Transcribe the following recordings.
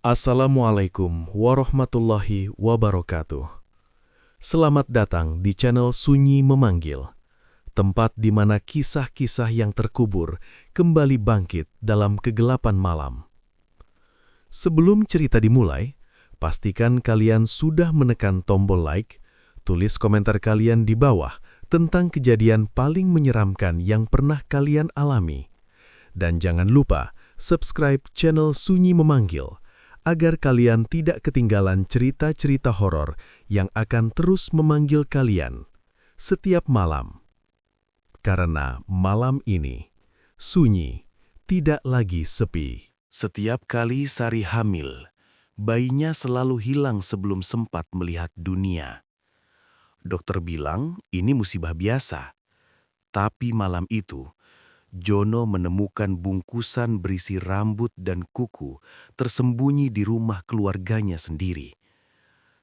Assalamualaikum warahmatullahi wabarakatuh. Selamat datang di channel Sunyi Memanggil, tempat di mana kisah-kisah yang terkubur kembali bangkit dalam kegelapan malam. Sebelum cerita dimulai, pastikan kalian sudah menekan tombol like, tulis komentar kalian di bawah tentang kejadian paling menyeramkan yang pernah kalian alami. Dan jangan lupa subscribe channel Sunyi Memanggil, agar kalian tidak ketinggalan cerita-cerita horor yang akan terus memanggil kalian setiap malam. Karena malam ini, sunyi tidak lagi sepi. Setiap kali Sari hamil, bayinya selalu hilang sebelum sempat melihat dunia. Dokter bilang ini musibah biasa. Tapi malam itu, Jono menemukan bungkusan berisi rambut dan kuku tersembunyi di rumah keluarganya sendiri.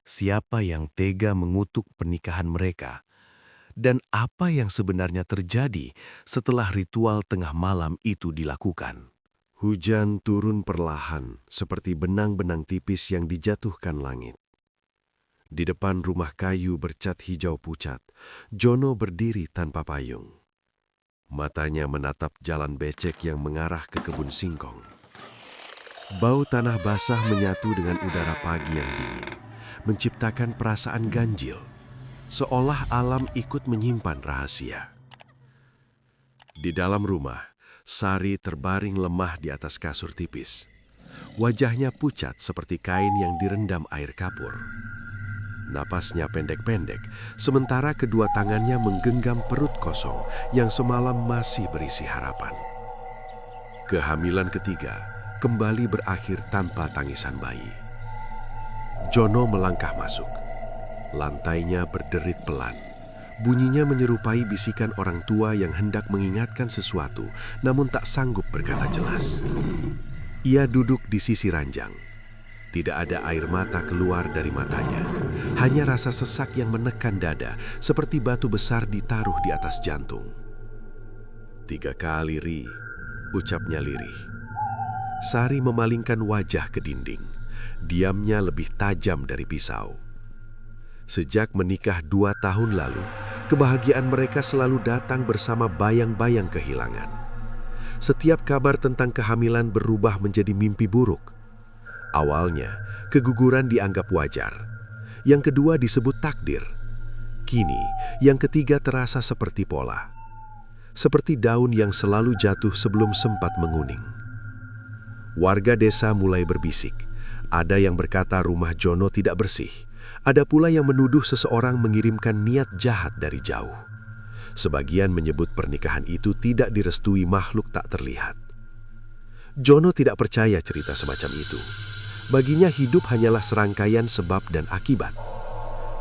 Siapa yang tega mengutuk pernikahan mereka? Dan apa yang sebenarnya terjadi setelah ritual tengah malam itu dilakukan? Hujan turun perlahan seperti benang-benang tipis yang dijatuhkan langit. Di depan rumah kayu bercat hijau pucat, Jono berdiri tanpa payung. Matanya menatap jalan becek yang mengarah ke kebun singkong. Bau tanah basah menyatu dengan udara pagi yang dingin, menciptakan perasaan ganjil, seolah alam ikut menyimpan rahasia. Di dalam rumah, Sari terbaring lemah di atas kasur tipis. Wajahnya pucat seperti kain yang direndam air kapur. Napasnya pendek-pendek, sementara kedua tangannya menggenggam perut kosong yang semalam masih berisi harapan. Kehamilan ketiga kembali berakhir tanpa tangisan bayi. Jono melangkah masuk. Lantainya berderit pelan. Bunyinya menyerupai bisikan orang tua yang hendak mengingatkan sesuatu, namun tak sanggup berkata jelas. Ia duduk di sisi ranjang. Tidak ada air mata keluar dari matanya, hanya rasa sesak yang menekan dada seperti batu besar ditaruh di atas jantung. 3 kali Ri, ucapnya lirih. Sari memalingkan wajah ke dinding, diamnya lebih tajam dari pisau. Sejak menikah 2 tahun lalu, kebahagiaan mereka selalu datang bersama bayang-bayang kehilangan. Setiap kabar tentang kehamilan berubah menjadi mimpi buruk. Awalnya, keguguran dianggap wajar. Yang kedua disebut takdir. Kini, yang ketiga terasa seperti pola. Seperti daun yang selalu jatuh sebelum sempat menguning. Warga desa mulai berbisik. Ada yang berkata rumah Jono tidak bersih. Ada pula yang menuduh seseorang mengirimkan niat jahat dari jauh. Sebagian menyebut pernikahan itu tidak direstui makhluk tak terlihat. Jono tidak percaya cerita semacam itu. Baginya hidup hanyalah serangkaian sebab dan akibat.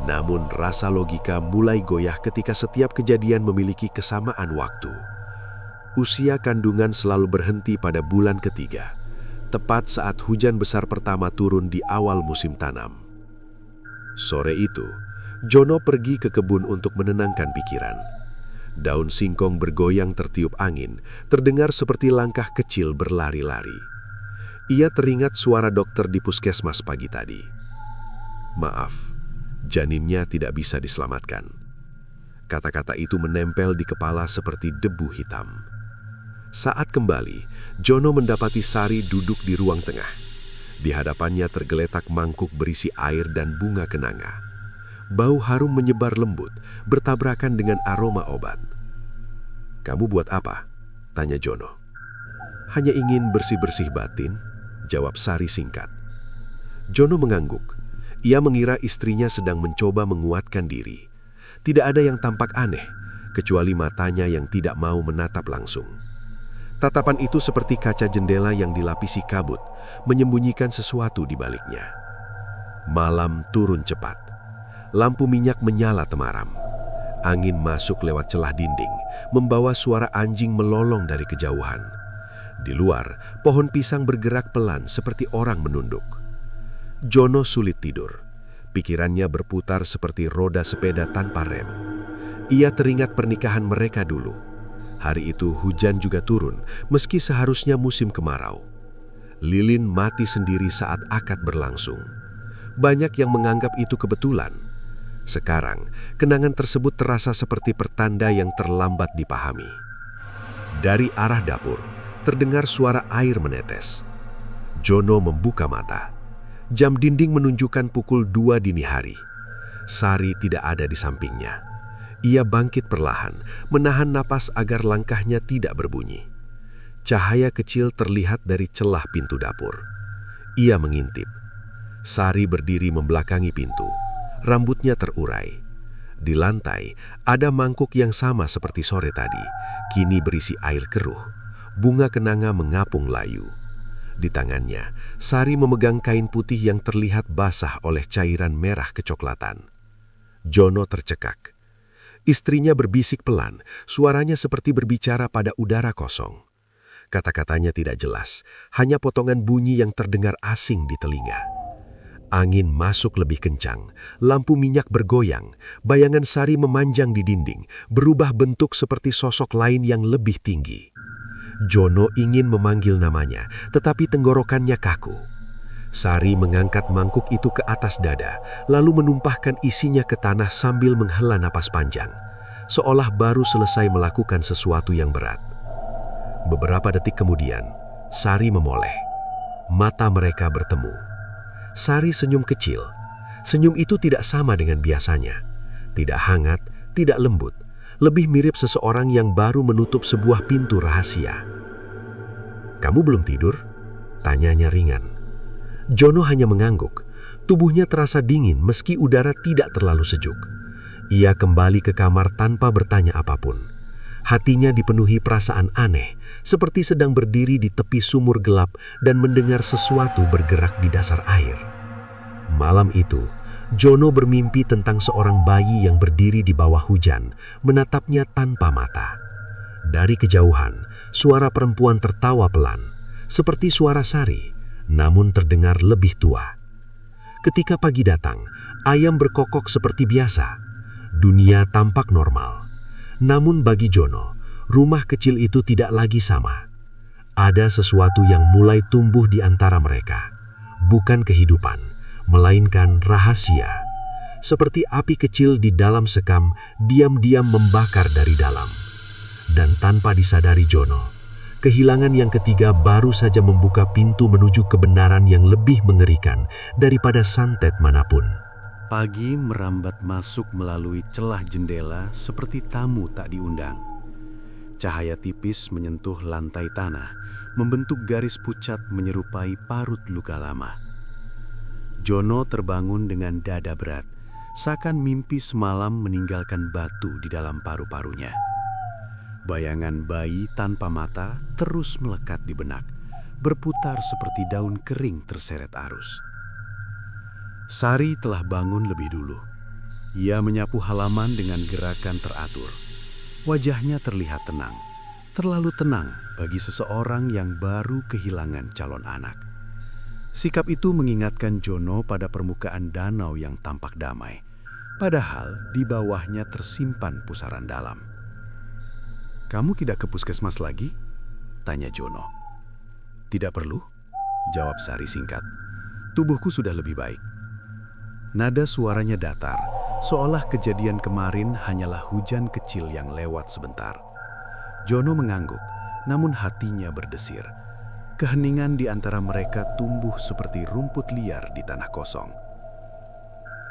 Namun rasa logika mulai goyah ketika setiap kejadian memiliki kesamaan waktu. Usia kandungan selalu berhenti pada bulan ketiga, tepat saat hujan besar pertama turun di awal musim tanam. Sore itu, Jono pergi ke kebun untuk menenangkan pikiran. Daun singkong bergoyang tertiup angin, terdengar seperti langkah kecil berlari-lari. Ia teringat suara dokter di puskesmas pagi tadi. Maaf, janinnya tidak bisa diselamatkan. Kata-kata itu menempel di kepala seperti debu hitam. Saat kembali, Jono mendapati Sari duduk di ruang tengah. Di hadapannya tergeletak mangkuk berisi air dan bunga kenanga. Bau harum menyebar lembut, bertabrakan dengan aroma obat. "Kamu buat apa?" tanya Jono. "Hanya ingin bersih-bersih batin," jawab Sari singkat. Jono mengangguk. Ia mengira istrinya sedang mencoba menguatkan diri. Tidak ada yang tampak aneh, kecuali matanya yang tidak mau menatap langsung. Tatapan itu seperti kaca jendela yang dilapisi kabut, menyembunyikan sesuatu di baliknya. Malam turun cepat. Lampu minyak menyala temaram. Angin masuk lewat celah dinding, membawa suara anjing melolong dari kejauhan. Di luar, pohon pisang bergerak pelan seperti orang menunduk. Jono sulit tidur. Pikirannya berputar seperti roda sepeda tanpa rem. Ia teringat pernikahan mereka dulu. Hari itu hujan juga turun, meski seharusnya musim kemarau. Lilin mati sendiri saat akad berlangsung. Banyak yang menganggap itu kebetulan. Sekarang, kenangan tersebut terasa seperti pertanda yang terlambat dipahami. Dari arah dapur, terdengar suara air menetes. Jono membuka mata. Jam dinding menunjukkan pukul 2 dini hari. Sari tidak ada di sampingnya. Ia bangkit perlahan, menahan napas agar langkahnya tidak berbunyi. Cahaya kecil terlihat dari celah pintu dapur. Ia mengintip. Sari berdiri membelakangi pintu. Rambutnya terurai. Di lantai, ada mangkuk yang sama seperti sore tadi, kini berisi air keruh. Bunga kenanga mengapung layu. Di tangannya, Sari memegang kain putih yang terlihat basah oleh cairan merah kecoklatan. Jono tercekak. Istrinya berbisik pelan, suaranya seperti berbicara pada udara kosong. Kata-katanya tidak jelas, hanya potongan bunyi yang terdengar asing di telinga. Angin masuk lebih kencang, lampu minyak bergoyang, bayangan Sari memanjang di dinding, berubah bentuk seperti sosok lain yang lebih tinggi. Jono ingin memanggil namanya, tetapi tenggorokannya kaku. Sari mengangkat mangkuk itu ke atas dada, lalu menumpahkan isinya ke tanah sambil menghela napas panjang, seolah baru selesai melakukan sesuatu yang berat. Beberapa detik kemudian, Sari memoleh. Mata mereka bertemu. Sari senyum kecil. Senyum itu tidak sama dengan biasanya. Tidak hangat, tidak lembut. Lebih mirip seseorang yang baru menutup sebuah pintu rahasia. "Kamu belum tidur?" tanyanya ringan. Jono hanya mengangguk. Tubuhnya terasa dingin meski udara tidak terlalu sejuk. Ia kembali ke kamar tanpa bertanya apapun. Hatinya dipenuhi perasaan aneh, seperti sedang berdiri di tepi sumur gelap dan mendengar sesuatu bergerak di dasar air. Malam itu, Jono bermimpi tentang seorang bayi yang berdiri di bawah hujan, menatapnya tanpa mata. Dari kejauhan, suara perempuan tertawa pelan, seperti suara Sari, namun terdengar lebih tua. Ketika pagi datang, ayam berkokok seperti biasa. Dunia tampak normal. Namun bagi Jono, rumah kecil itu tidak lagi sama. Ada sesuatu yang mulai tumbuh di antara mereka. Bukan kehidupan, melainkan rahasia. Seperti api kecil di dalam sekam, diam-diam membakar dari dalam. Dan tanpa disadari Jono, kehilangan yang ketiga baru saja membuka pintu menuju kebenaran yang lebih mengerikan daripada santet manapun. Pagi merambat masuk melalui celah jendela seperti tamu tak diundang. Cahaya tipis menyentuh lantai tanah, membentuk garis pucat menyerupai parut luka lama. Jono terbangun dengan dada berat, seakan mimpi semalam meninggalkan batu di dalam paru-parunya. Bayangan bayi tanpa mata terus melekat di benak, berputar seperti daun kering terseret arus. Sari telah bangun lebih dulu. Ia menyapu halaman dengan gerakan teratur. Wajahnya terlihat tenang, terlalu tenang bagi seseorang yang baru kehilangan calon anak. Sikap itu mengingatkan Jono pada permukaan danau yang tampak damai, padahal di bawahnya tersimpan pusaran dalam. "Kamu tidak ke puskesmas lagi?" tanya Jono. "Tidak perlu," jawab Sari singkat. "Tubuhku sudah lebih baik." Nada suaranya datar, seolah kejadian kemarin hanyalah hujan kecil yang lewat sebentar. Jono mengangguk, namun hatinya berdesir. Keheningan di antara mereka tumbuh seperti rumput liar di tanah kosong.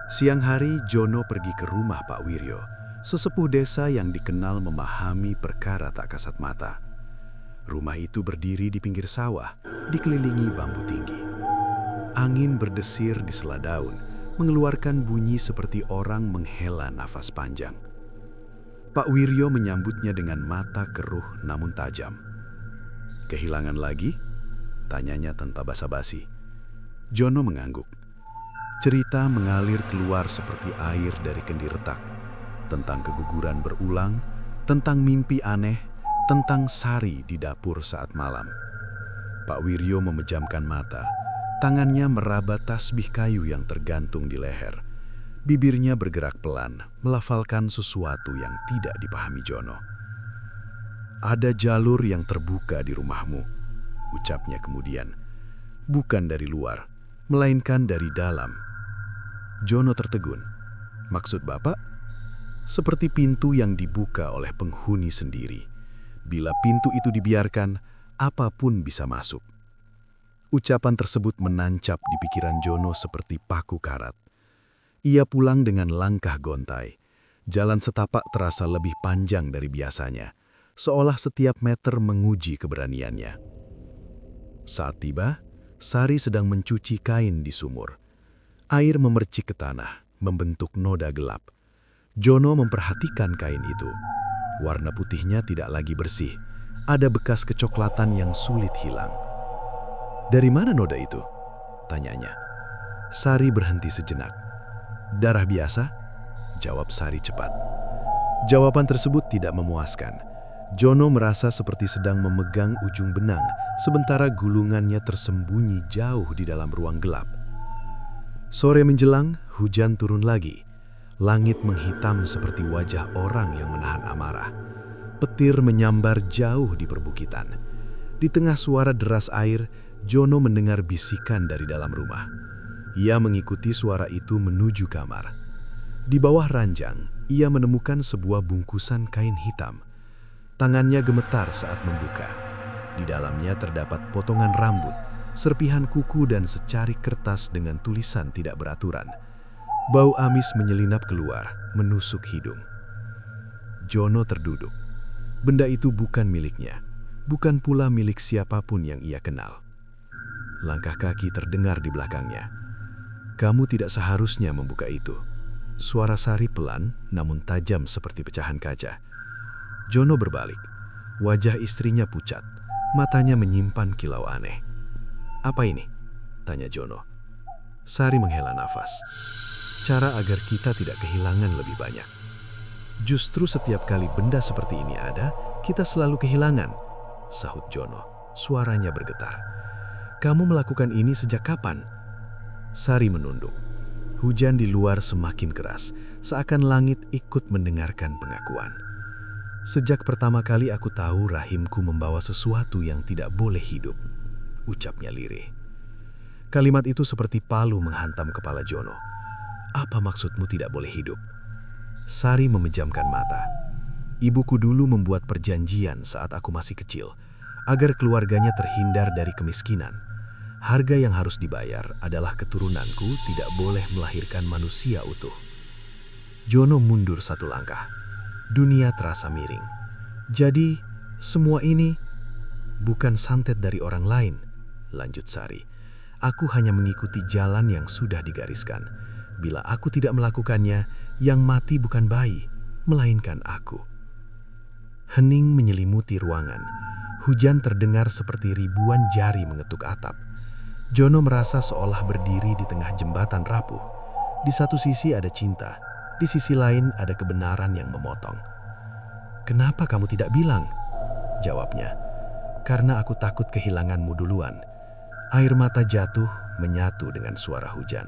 Siang hari, Jono pergi ke rumah Pak Wiryo, sesepuh desa yang dikenal memahami perkara tak kasat mata. Rumah itu berdiri di pinggir sawah, dikelilingi bambu tinggi. Angin berdesir di sela daun, mengeluarkan bunyi seperti orang menghela nafas panjang. Pak Wiryo menyambutnya dengan mata keruh namun tajam. "Kehilangan lagi?" tanyanya tanpa basa-basi. Jono mengangguk. Cerita mengalir keluar seperti air dari kendi retak, tentang keguguran berulang, tentang mimpi aneh, tentang Sari di dapur saat malam. Pak Wiryo memejamkan mata. Tangannya meraba tasbih kayu yang tergantung di leher. Bibirnya bergerak pelan, melafalkan sesuatu yang tidak dipahami Jono. "Ada jalur yang terbuka di rumahmu," ucapnya kemudian. bukan dari luar, melainkan dari dalam. Jono tertegun. Maksud Bapak? Seperti pintu yang dibuka oleh penghuni sendiri. Bila pintu itu dibiarkan, apapun bisa masuk. Ucapan tersebut menancap di pikiran Jono seperti paku karat. Ia pulang dengan langkah gontai. Jalan setapak terasa lebih panjang dari biasanya, seolah setiap meter menguji keberaniannya. Saat tiba, Sari sedang mencuci kain di sumur. Air memercik ke tanah, membentuk noda gelap. Jono memperhatikan kain itu. Warna putihnya tidak lagi bersih. Ada bekas kecoklatan yang sulit hilang. "Dari mana noda itu?" tanyanya. Sari berhenti sejenak. "Darah biasa?" jawab Sari cepat. Jawaban tersebut tidak memuaskan. Jono merasa seperti sedang memegang ujung benang, sementara gulungannya tersembunyi jauh di dalam ruang gelap. Sore menjelang, hujan turun lagi. Langit menghitam seperti wajah orang yang menahan amarah. Petir menyambar jauh di perbukitan. Di tengah suara deras air, Jono mendengar bisikan dari dalam rumah. Ia mengikuti suara itu menuju kamar. Di bawah ranjang, ia menemukan sebuah bungkusan kain hitam. Tangannya gemetar saat membuka. Di dalamnya terdapat potongan rambut, serpihan kuku dan secari kertas dengan tulisan tidak beraturan. Bau amis menyelinap keluar, menusuk hidung. Jono terduduk. Benda itu bukan miliknya, bukan pula milik siapapun yang ia kenal. Langkah kaki terdengar di belakangnya. "Kamu tidak seharusnya membuka itu." Suara Sari pelan, namun tajam seperti pecahan kaca. Jono berbalik. Wajah istrinya pucat, matanya menyimpan kilau aneh. "Apa ini?" tanya Jono. Sari menghela nafas. "Cara agar kita tidak kehilangan lebih banyak. Justru setiap kali benda seperti ini ada, kita selalu kehilangan," sahut Jono. Suaranya bergetar. "Kamu melakukan ini sejak kapan?" Sari menunduk. Hujan di luar semakin keras, seakan langit ikut mendengarkan pengakuan. "Sejak pertama kali aku tahu rahimku membawa sesuatu yang tidak boleh hidup," ucapnya lirih. Kalimat itu seperti palu menghantam kepala Jono. "Apa maksudmu tidak boleh hidup?" Sari memejamkan mata. "Ibuku dulu membuat perjanjian saat aku masih kecil, agar keluarganya terhindar dari kemiskinan. Harga yang harus dibayar adalah keturunanku tidak boleh melahirkan manusia utuh." Jono mundur satu langkah. Dunia terasa miring. "Jadi, semua ini bukan santet dari orang lain," lanjut Sari. "Aku hanya mengikuti jalan yang sudah digariskan. Bila aku tidak melakukannya, yang mati bukan bayi, melainkan aku." Hening menyelimuti ruangan. Hujan terdengar seperti ribuan jari mengetuk atap. Jono merasa seolah berdiri di tengah jembatan rapuh. Di satu sisi ada cinta, di sisi lain ada kebenaran yang memotong. "Kenapa kamu tidak bilang?" jawabnya. "Karena aku takut kehilanganmu duluan." Air mata jatuh menyatu dengan suara hujan.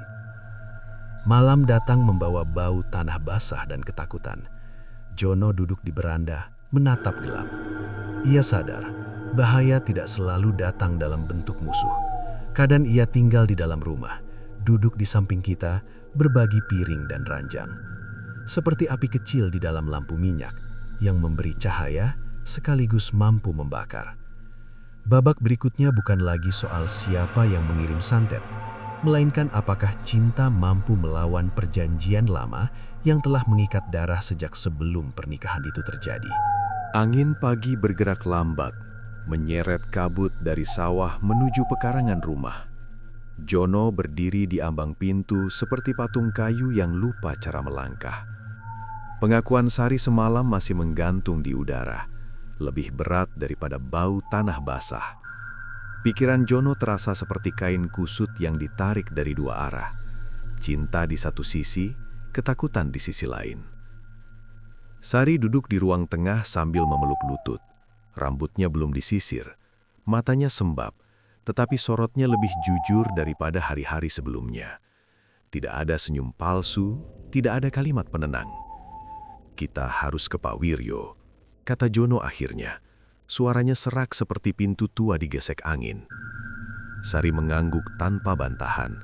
Malam datang membawa bau tanah basah dan ketakutan. Jono duduk di beranda, menatap gelap. Ia sadar, bahaya tidak selalu datang dalam bentuk musuh. Kadang ia tinggal di dalam rumah, duduk di samping kita, berbagi piring dan ranjang. Seperti api kecil di dalam lampu minyak, yang memberi cahaya sekaligus mampu membakar. Babak berikutnya bukan lagi soal siapa yang mengirim santet, melainkan apakah cinta mampu melawan perjanjian lama yang telah mengikat darah sejak sebelum pernikahan itu terjadi. Angin pagi bergerak lambat, menyeret kabut dari sawah menuju pekarangan rumah. Jono berdiri di ambang pintu seperti patung kayu yang lupa cara melangkah. Pengakuan Sari semalam masih menggantung di udara, lebih berat daripada bau tanah basah. Pikiran Jono terasa seperti kain kusut yang ditarik dari dua arah. Cinta di satu sisi, ketakutan di sisi lain. Sari duduk di ruang tengah sambil memeluk lutut. Rambutnya belum disisir, matanya sembab, tetapi sorotnya lebih jujur daripada hari-hari sebelumnya. Tidak ada senyum palsu, tidak ada kalimat penenang. "Kita harus ke Pak Wiryo," kata Jono akhirnya. Suaranya serak seperti pintu tua digesek angin. Sari mengangguk tanpa bantahan.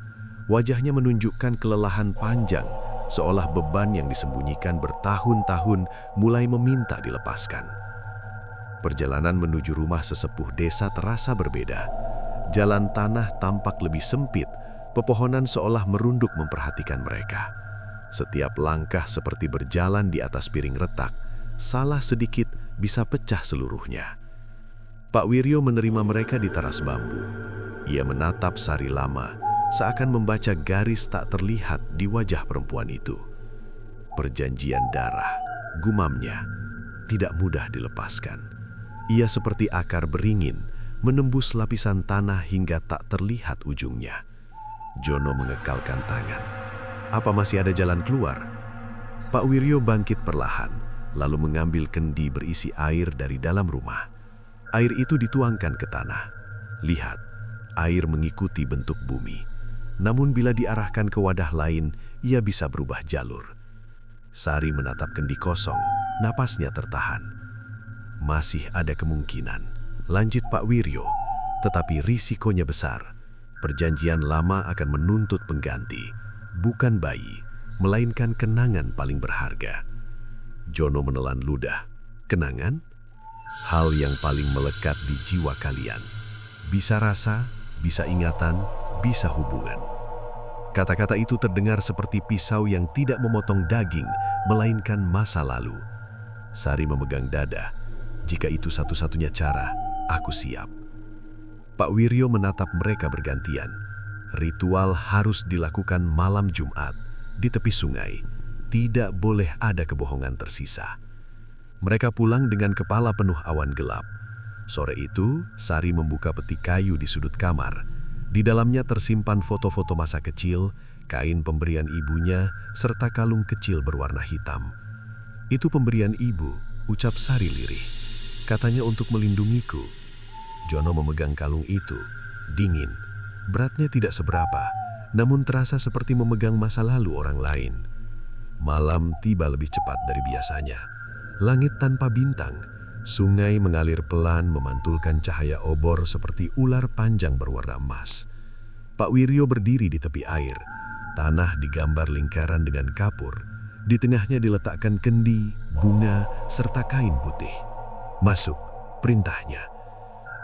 Wajahnya menunjukkan kelelahan panjang, seolah beban yang disembunyikan bertahun-tahun mulai meminta dilepaskan. Perjalanan menuju rumah sesepuh desa terasa berbeda. Jalan tanah tampak lebih sempit, pepohonan seolah merunduk memperhatikan mereka. Setiap langkah seperti berjalan di atas piring retak, salah sedikit bisa pecah seluruhnya. Pak Wiryo menerima mereka di teras bambu. Ia menatap Sari lama, seakan membaca garis tak terlihat di wajah perempuan itu. Perjanjian darah, gumamnya, tidak mudah dilepaskan. Ia seperti akar beringin, menembus lapisan tanah hingga tak terlihat ujungnya. Jono mengekalkan tangan. Apa masih ada jalan keluar? Pak Wiryo bangkit perlahan, lalu mengambil kendi berisi air dari dalam rumah. Air itu dituangkan ke tanah. Lihat, air mengikuti bentuk bumi. Namun bila diarahkan ke wadah lain, ia bisa berubah jalur. Sari menatap kendi kosong, napasnya tertahan. Masih ada kemungkinan, lanjut Pak Wiryo, tetapi risikonya besar. Perjanjian lama akan menuntut pengganti, bukan bayi, melainkan kenangan paling berharga. Jono menelan ludah. Kenangan? Hal yang paling melekat di jiwa kalian. Bisa rasa, bisa ingatan, bisa hubungan. Kata-kata itu terdengar seperti pisau yang tidak memotong daging, melainkan masa lalu. Sari memegang dada. Jika itu satu-satunya cara, aku siap. Pak Wiryo menatap mereka bergantian. Ritual harus dilakukan malam Jumat, di tepi sungai. Tidak boleh ada kebohongan tersisa. Mereka pulang dengan kepala penuh awan gelap. Sore itu, Sari membuka peti kayu di sudut kamar. Di dalamnya tersimpan foto-foto masa kecil, kain pemberian ibunya, serta kalung kecil berwarna hitam. Itu pemberian ibu, ucap Sari lirih. Katanya untuk melindungiku. Jono memegang kalung itu, dingin. Beratnya tidak seberapa, namun terasa seperti memegang masa lalu orang lain. Malam tiba lebih cepat dari biasanya. Langit tanpa bintang, sungai mengalir pelan memantulkan cahaya obor seperti ular panjang berwarna emas. Pak Wiryo berdiri di tepi air. Tanah digambar lingkaran dengan kapur. Di tengahnya diletakkan kendi, bunga, serta kain putih. Masuk, perintahnya.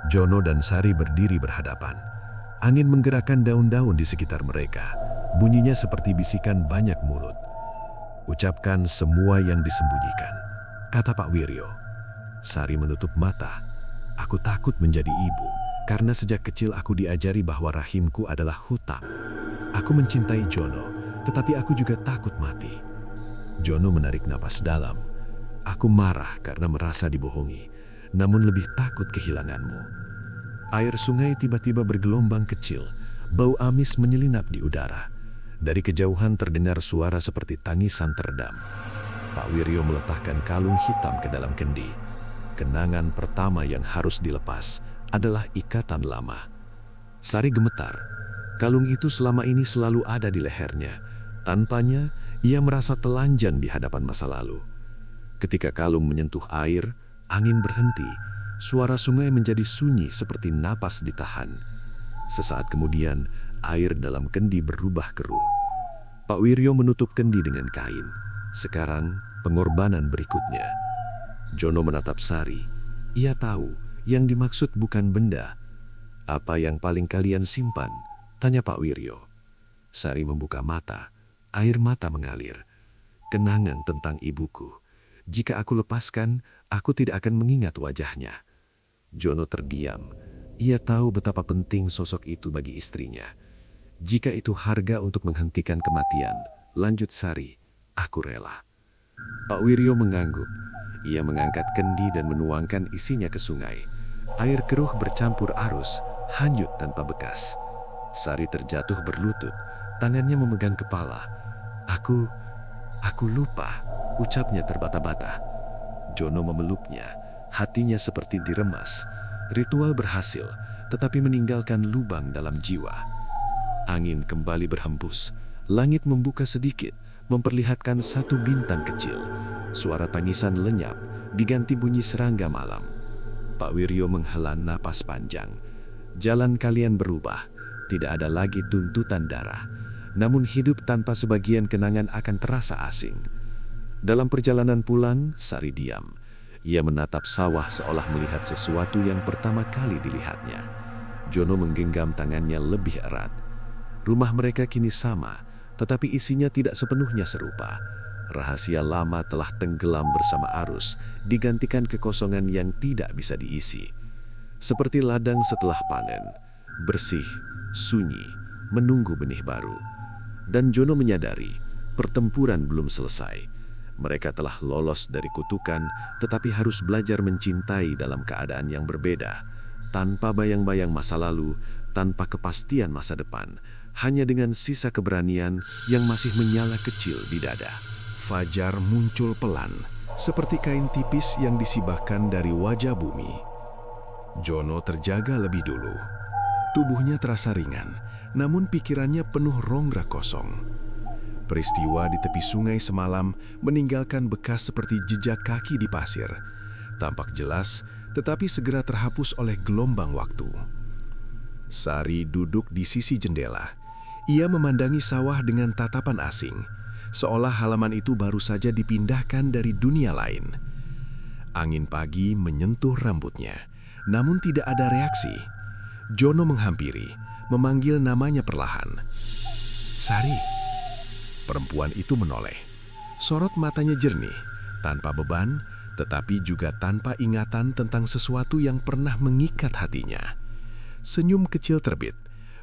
Jono dan Sari berdiri berhadapan. Angin menggerakkan daun-daun di sekitar mereka. Bunyinya seperti bisikan banyak mulut. Ucapkan semua yang disembunyikan, kata Pak Wiryo. Sari menutup mata. Aku takut menjadi ibu, karena sejak kecil aku diajari bahwa rahimku adalah hutang. Aku mencintai Jono, tetapi aku juga takut mati. Jono menarik napas dalam. Aku marah karena merasa dibohongi, namun lebih takut kehilanganmu. Air sungai tiba-tiba bergelombang kecil, bau amis menyelinap di udara. Dari kejauhan terdengar suara seperti tangisan teredam. Pak Wiryo meletakkan kalung hitam ke dalam kendi. Kenangan pertama yang harus dilepas adalah ikatan lama. Sari gemetar. Kalung itu selama ini selalu ada di lehernya. Tanpanya, ia merasa telanjang di hadapan masa lalu. Ketika kalung menyentuh air, angin berhenti. Suara sungai menjadi sunyi seperti napas ditahan. Sesaat kemudian, air dalam kendi berubah keruh. Pak Wiryo menutup kendi dengan kain. Sekarang, pengorbanan berikutnya. Jono menatap Sari. Ia tahu yang dimaksud bukan benda. Apa yang paling kalian simpan? Tanya Pak Wiryo. Sari membuka mata. Air mata mengalir. Kenangan tentang ibuku. Jika aku lepaskan, aku tidak akan mengingat wajahnya. Jono terdiam. Ia tahu betapa penting sosok itu bagi istrinya. Jika itu harga untuk menghentikan kematian, lanjut Sari, aku rela. Pak Wiryo mengangguk. Ia mengangkat kendi dan menuangkan isinya ke sungai. Air keruh bercampur arus, hanyut tanpa bekas. Sari terjatuh berlutut, tangannya memegang kepala. Aku lupa, ucapnya terbata-bata. Jono memeluknya, hatinya seperti diremas. Ritual berhasil, tetapi meninggalkan lubang dalam jiwa. Angin kembali berhembus, langit membuka sedikit, memperlihatkan satu bintang kecil. Suara tangisan lenyap, diganti bunyi serangga malam. Pak Wiryo menghela napas panjang. Jalan kalian berubah, tidak ada lagi tuntutan darah. Namun hidup tanpa sebagian kenangan akan terasa asing. Dalam perjalanan pulang, Sari diam. Ia menatap sawah seolah melihat sesuatu yang pertama kali dilihatnya. Jono menggenggam tangannya lebih erat. Rumah mereka kini sama, tetapi isinya tidak sepenuhnya serupa. Rahasia lama telah tenggelam bersama arus, digantikan kekosongan yang tidak bisa diisi. Seperti ladang setelah panen, bersih, sunyi, menunggu benih baru. Dan Jono menyadari, pertempuran belum selesai. Mereka telah lolos dari kutukan, tetapi harus belajar mencintai dalam keadaan yang berbeda. Tanpa bayang-bayang masa lalu, tanpa kepastian masa depan, hanya dengan sisa keberanian yang masih menyala kecil di dada. Fajar muncul pelan, seperti kain tipis yang disibahkan dari wajah bumi. Jono terjaga lebih dulu. Tubuhnya terasa ringan, namun pikirannya penuh rongga kosong. Peristiwa di tepi sungai semalam meninggalkan bekas seperti jejak kaki di pasir. Tampak jelas, tetapi segera terhapus oleh gelombang waktu. Sari duduk di sisi jendela. Ia memandangi sawah dengan tatapan asing, seolah halaman itu baru saja dipindahkan dari dunia lain. Angin pagi menyentuh rambutnya, namun tidak ada reaksi. Jono menghampiri, memanggil namanya perlahan. "Sari." Perempuan itu menoleh. Sorot matanya jernih, tanpa beban, tetapi juga tanpa ingatan tentang sesuatu yang pernah mengikat hatinya. Senyum kecil terbit,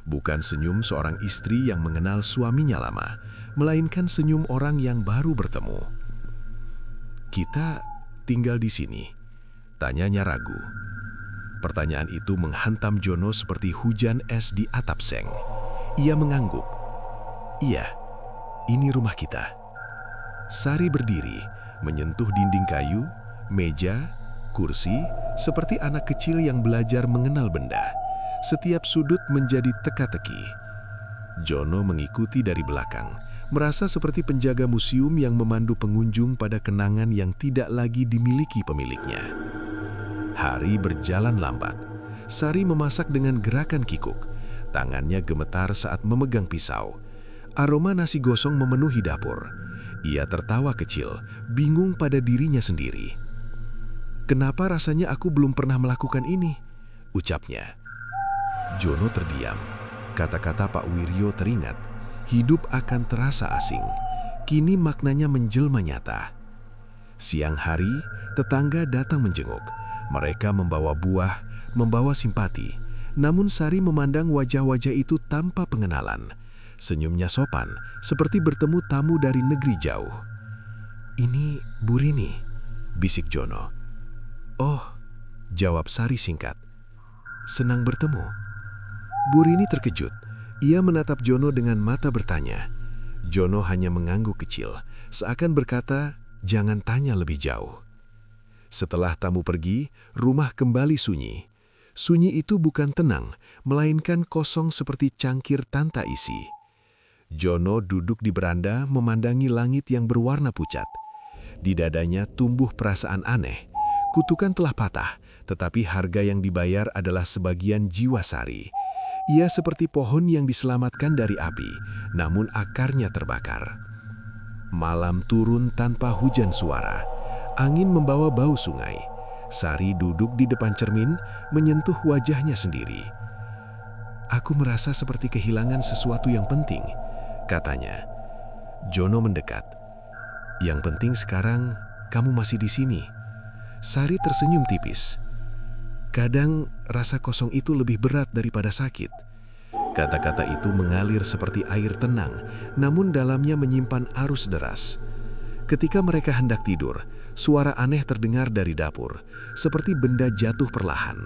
bukan senyum seorang istri yang mengenal suaminya lama, melainkan senyum orang yang baru bertemu. "Kita tinggal di sini?" tanyanya ragu. Pertanyaan itu menghantam Jono seperti hujan es di atap seng. Ia mengangguk. "Iya, ini rumah kita." Sari berdiri, menyentuh dinding kayu, meja, kursi, seperti anak kecil yang belajar mengenal benda. Setiap sudut menjadi teka-teki. Jono mengikuti dari belakang, merasa seperti penjaga museum yang memandu pengunjung pada kenangan yang tidak lagi dimiliki pemiliknya. Hari berjalan lambat. Sari memasak dengan gerakan kikuk. Tangannya gemetar saat memegang pisau. Aroma nasi gosong memenuhi dapur. Ia tertawa kecil, bingung pada dirinya sendiri. "Kenapa rasanya aku belum pernah melakukan ini?" ucapnya. Jono terdiam. Kata-kata Pak Wiryo teringat. Hidup akan terasa asing. Kini maknanya menjelma nyata. Siang hari, tetangga datang menjenguk. Mereka membawa buah, membawa simpati. Namun Sari memandang wajah-wajah itu tanpa pengenalan. Senyumnya sopan, seperti bertemu tamu dari negeri jauh. "Ini Bu Rini," bisik Jono. "Oh," jawab Sari singkat. "Senang bertemu." Bu Rini terkejut. Ia menatap Jono dengan mata bertanya. Jono hanya mengangguk kecil, seakan berkata, "Jangan tanya lebih jauh." Setelah tamu pergi, rumah kembali sunyi. Sunyi itu bukan tenang, melainkan kosong seperti cangkir tanpa isi. Jono duduk di beranda memandangi langit yang berwarna pucat. Di dadanya tumbuh perasaan aneh. Kutukan telah patah, tetapi harga yang dibayar adalah sebagian jiwa Sari. Ia seperti pohon yang diselamatkan dari api, namun akarnya terbakar. Malam turun tanpa hujan suara. Angin membawa bau sungai. Sari duduk di depan cermin, menyentuh wajahnya sendiri. "Aku merasa seperti kehilangan sesuatu yang penting," katanya. Jono mendekat. "Yang penting sekarang, kamu masih di sini." Sari tersenyum tipis. "Kadang rasa kosong itu lebih berat daripada sakit." Kata-kata itu mengalir seperti air tenang, namun dalamnya menyimpan arus deras. Ketika mereka hendak tidur, suara aneh terdengar dari dapur, seperti benda jatuh perlahan.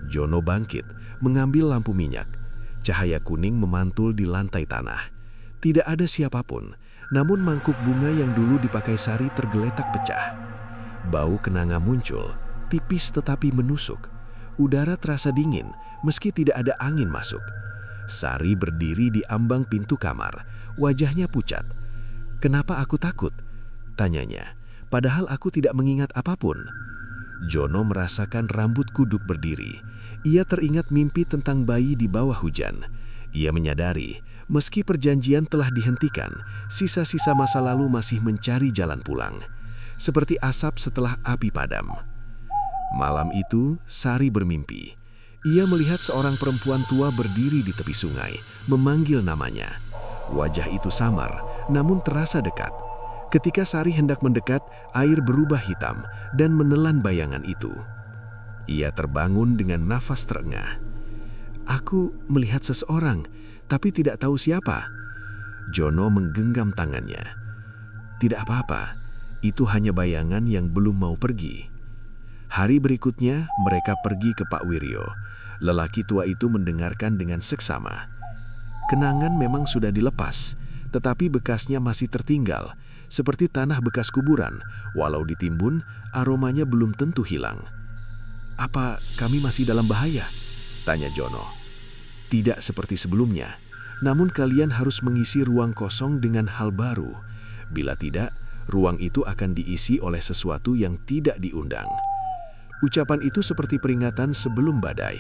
Jono bangkit, mengambil lampu minyak. Cahaya kuning memantul di lantai tanah. Tidak ada siapapun, namun mangkuk bunga yang dulu dipakai Sari tergeletak pecah. Bau kenanga muncul, tipis tetapi menusuk. Udara terasa dingin, meski tidak ada angin masuk. Sari berdiri di ambang pintu kamar, wajahnya pucat. "Kenapa aku takut?" tanyanya, padahal aku tidak mengingat apapun. Jono merasakan rambut kuduk berdiri. Ia teringat mimpi tentang bayi di bawah hujan. Ia menyadari, meski perjanjian telah dihentikan, sisa-sisa masa lalu masih mencari jalan pulang. Seperti asap setelah api padam. Malam itu, Sari bermimpi. Ia melihat seorang perempuan tua berdiri di tepi sungai, memanggil namanya. Wajah itu samar, namun terasa dekat. Ketika Sari hendak mendekat, air berubah hitam dan menelan bayangan itu. Ia terbangun dengan nafas terengah. Aku melihat seseorang, tapi tidak tahu siapa. Jono menggenggam tangannya. Tidak apa-apa, itu hanya bayangan yang belum mau pergi. Hari berikutnya, mereka pergi ke Pak Wiryo. Lelaki tua itu mendengarkan dengan seksama. Kenangan memang sudah dilepas, tetapi bekasnya masih tertinggal, seperti tanah bekas kuburan. Walau ditimbun, aromanya belum tentu hilang. "Apa kami masih dalam bahaya?" tanya Jono. "Tidak seperti sebelumnya, namun kalian harus mengisi ruang kosong dengan hal baru. Bila tidak, ruang itu akan diisi oleh sesuatu yang tidak diundang." Ucapan itu seperti peringatan sebelum badai.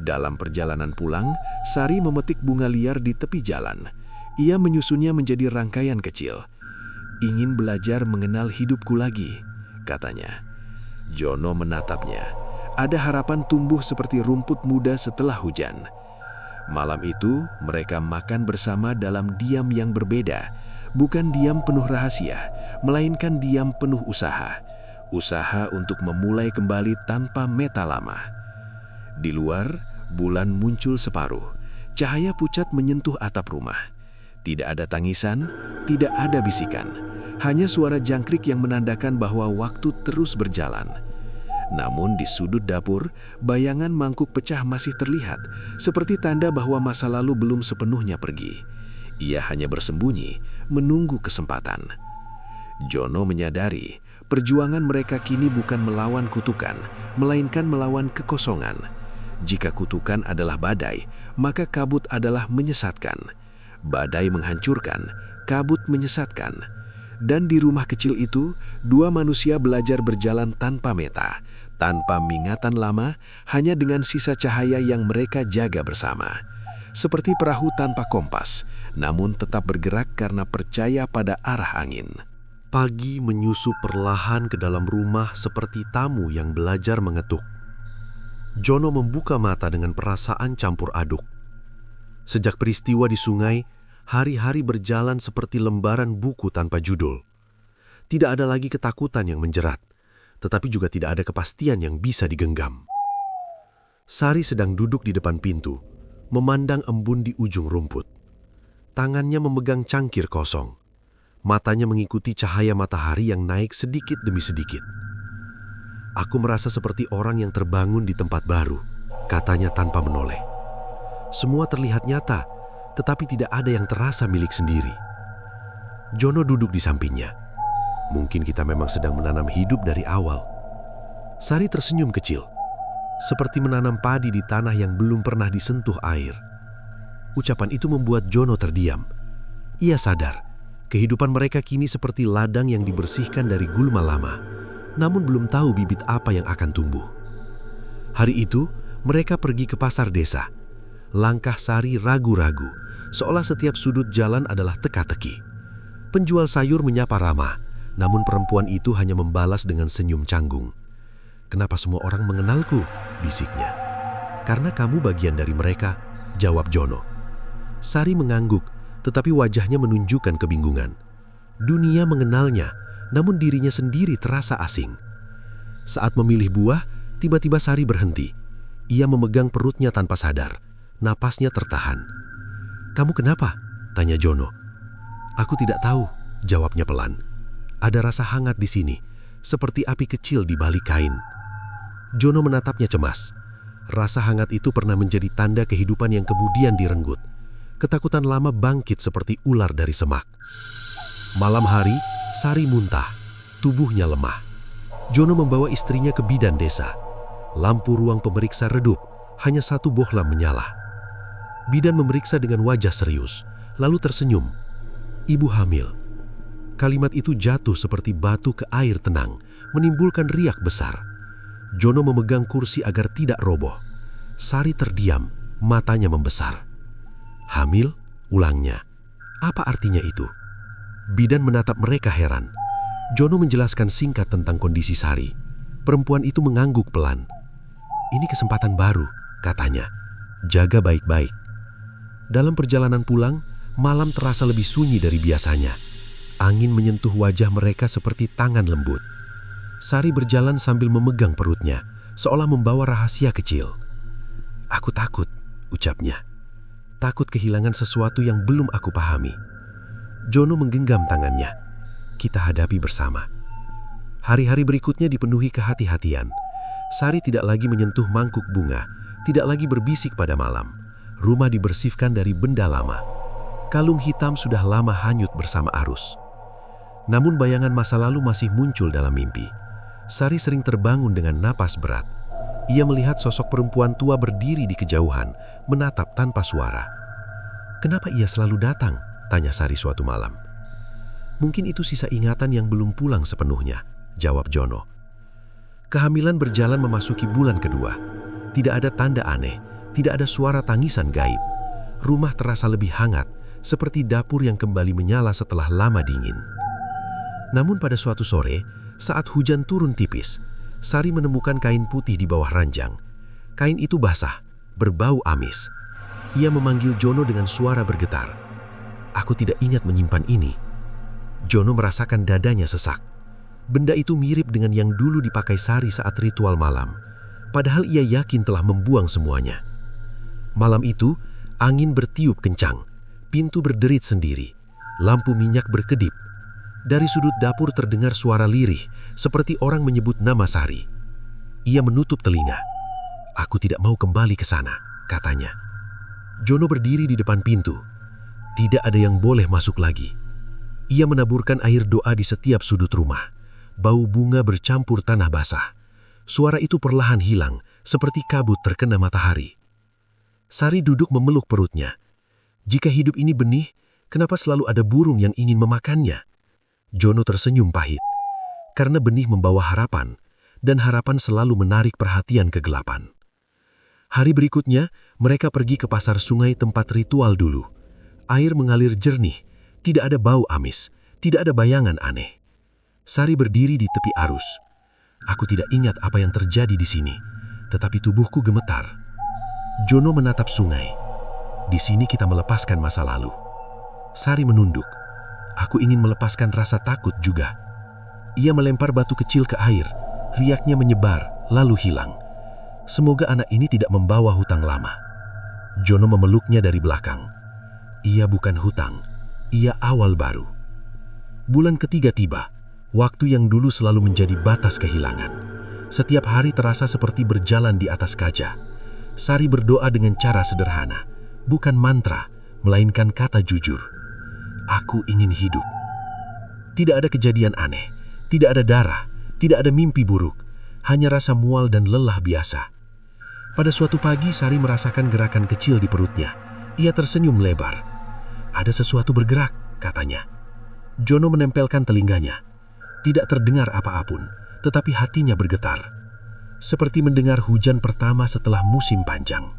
Dalam perjalanan pulang, Sari memetik bunga liar di tepi jalan. Ia menyusunnya menjadi rangkaian kecil. "Ingin belajar mengenal hidupku lagi," katanya. Jono menatapnya. Ada harapan tumbuh seperti rumput muda setelah hujan. Malam itu, mereka makan bersama dalam diam yang berbeda. Bukan diam penuh rahasia, melainkan diam penuh usaha. Usaha untuk memulai kembali tanpa meta lama. Di luar, bulan muncul separuh. Cahaya pucat menyentuh atap rumah. Tidak ada tangisan, tidak ada bisikan. Hanya suara jangkrik yang menandakan bahwa waktu terus berjalan. Namun di sudut dapur, bayangan mangkuk pecah masih terlihat, seperti tanda bahwa masa lalu belum sepenuhnya pergi. Ia hanya bersembunyi, menunggu kesempatan. Jono menyadari, perjuangan mereka kini bukan melawan kutukan, melainkan melawan kekosongan. Jika kutukan adalah badai, maka kabut adalah menyesatkan. Badai menghancurkan, kabut menyesatkan. Dan di rumah kecil itu, dua manusia belajar berjalan tanpa meta, tanpa mingatan lama, hanya dengan sisa cahaya yang mereka jaga bersama. Seperti perahu tanpa kompas, namun tetap bergerak karena percaya pada arah angin. Pagi menyusup perlahan ke dalam rumah seperti tamu yang belajar mengetuk. Jono membuka mata dengan perasaan campur aduk. Sejak peristiwa di sungai, hari-hari berjalan seperti lembaran buku tanpa judul. Tidak ada lagi ketakutan yang menjerat, tetapi juga tidak ada kepastian yang bisa digenggam. Sari sedang duduk di depan pintu, memandang embun di ujung rumput. Tangannya memegang cangkir kosong. Matanya mengikuti cahaya matahari yang naik sedikit demi sedikit. "Aku merasa seperti orang yang terbangun di tempat baru," katanya tanpa menoleh. Semua terlihat nyata, tetapi tidak ada yang terasa milik sendiri. Jono duduk di sampingnya. "Mungkin kita memang sedang menanam hidup dari awal." Sari tersenyum kecil, seperti menanam padi di tanah yang belum pernah disentuh air. Ucapan itu membuat Jono terdiam. Ia sadar, kehidupan mereka kini seperti ladang yang dibersihkan dari gulma lama, namun belum tahu bibit apa yang akan tumbuh. Hari itu, mereka pergi ke pasar desa. Langkah Sari ragu-ragu, seolah setiap sudut jalan adalah teka-teki. Penjual sayur menyapa ramah, namun perempuan itu hanya membalas dengan senyum canggung. "Kenapa semua orang mengenalku?" bisiknya. "Karena kamu bagian dari mereka," jawab Jono. Sari mengangguk, tetapi wajahnya menunjukkan kebingungan. Dunia mengenalnya, namun dirinya sendiri terasa asing. Saat memilih buah, tiba-tiba Sari berhenti. Ia memegang perutnya tanpa sadar. Napasnya tertahan. "Kamu kenapa?" tanya Jono. "Aku tidak tahu," jawabnya pelan. "Ada rasa hangat di sini, seperti api kecil di balik kain." Jono menatapnya cemas. Rasa hangat itu pernah menjadi tanda kehidupan yang kemudian direnggut. Ketakutan lama bangkit seperti ular dari semak. Malam hari, Sari muntah, tubuhnya lemah. Jono membawa istrinya ke bidan desa. Lampu ruang pemeriksa redup, hanya satu bohlam menyala. Bidan memeriksa dengan wajah serius, lalu tersenyum. "Ibu hamil." Kalimat itu jatuh seperti batu ke air tenang, menimbulkan riak besar. Jono memegang kursi agar tidak roboh. Sari terdiam, matanya membesar. "Hamil?" ulangnya. "Apa artinya itu?" Bidan menatap mereka heran. Jono menjelaskan singkat tentang kondisi Sari. Perempuan itu mengangguk pelan. "Ini kesempatan baru," katanya. "Jaga baik-baik." Dalam perjalanan pulang, malam terasa lebih sunyi dari biasanya. Angin menyentuh wajah mereka seperti tangan lembut. Sari berjalan sambil memegang perutnya, seolah membawa rahasia kecil. "Aku takut," ucapnya. "Takut kehilangan sesuatu yang belum aku pahami." Jono menggenggam tangannya. "Kita hadapi bersama." Hari-hari berikutnya dipenuhi kehati-hatian. Sari tidak lagi menyentuh mangkuk bunga, tidak lagi berbisik pada malam. Rumah dibersihkan dari benda lama. Kalung hitam sudah lama hanyut bersama arus. Namun bayangan masa lalu masih muncul dalam mimpi. Sari sering terbangun dengan napas berat. Ia melihat sosok perempuan tua berdiri di kejauhan, menatap tanpa suara. "Kenapa ia selalu datang?" tanya Sari suatu malam. "Mungkin itu sisa ingatan yang belum pulang sepenuhnya," jawab Jono. Kehamilan berjalan memasuki bulan kedua. Tidak ada tanda aneh, tidak ada suara tangisan gaib. Rumah terasa lebih hangat, seperti dapur yang kembali menyala setelah lama dingin. Namun pada suatu sore, saat hujan turun tipis, Sari menemukan kain putih di bawah ranjang. Kain itu basah, berbau amis. Ia memanggil Jono dengan suara bergetar. "Aku tidak ingat menyimpan ini." Jono merasakan dadanya sesak. Benda itu mirip dengan yang dulu dipakai Sari saat ritual malam. Padahal ia yakin telah membuang semuanya. Malam itu, angin bertiup kencang. Pintu berderit sendiri. Lampu minyak berkedip. Dari sudut dapur terdengar suara lirih, seperti orang menyebut nama Sari. Ia menutup telinga. "Aku tidak mau kembali ke sana," katanya. Jono berdiri di depan pintu. Tidak ada yang boleh masuk lagi. Ia menaburkan air doa di setiap sudut rumah. Bau bunga bercampur tanah basah. Suara itu perlahan hilang, seperti kabut terkena matahari. Sari duduk memeluk perutnya. Jika hidup ini benih, kenapa selalu ada burung yang ingin memakannya? Jono tersenyum pahit. Karena benih membawa harapan, dan harapan selalu menarik perhatian kegelapan. Hari berikutnya, mereka pergi ke pasar sungai tempat ritual dulu. Air mengalir jernih, tidak ada bau amis, tidak ada bayangan aneh. Sari berdiri di tepi arus. "Aku tidak ingat apa yang terjadi di sini, tetapi tubuhku gemetar." Jono menatap sungai. "Di sini kita melepaskan masa lalu." Sari menunduk. "Aku ingin melepaskan rasa takut juga." Ia melempar batu kecil ke air, riaknya menyebar, lalu hilang. Semoga anak ini tidak membawa hutang lama. Jono memeluknya dari belakang. Ia bukan hutang, ia awal baru. Bulan ketiga tiba, waktu yang dulu selalu menjadi batas kehilangan. Setiap hari terasa seperti berjalan di atas kaca. Sari berdoa dengan cara sederhana, bukan mantra, melainkan kata jujur. "Aku ingin hidup." Tidak ada kejadian aneh, tidak ada darah, tidak ada mimpi buruk, hanya rasa mual dan lelah biasa. Pada suatu pagi, Sari merasakan gerakan kecil di perutnya. Ia tersenyum lebar. "Ada sesuatu bergerak," katanya. Jono menempelkan telinganya. Tidak terdengar apa-apun, tetapi hatinya bergetar. Seperti mendengar hujan pertama setelah musim panjang.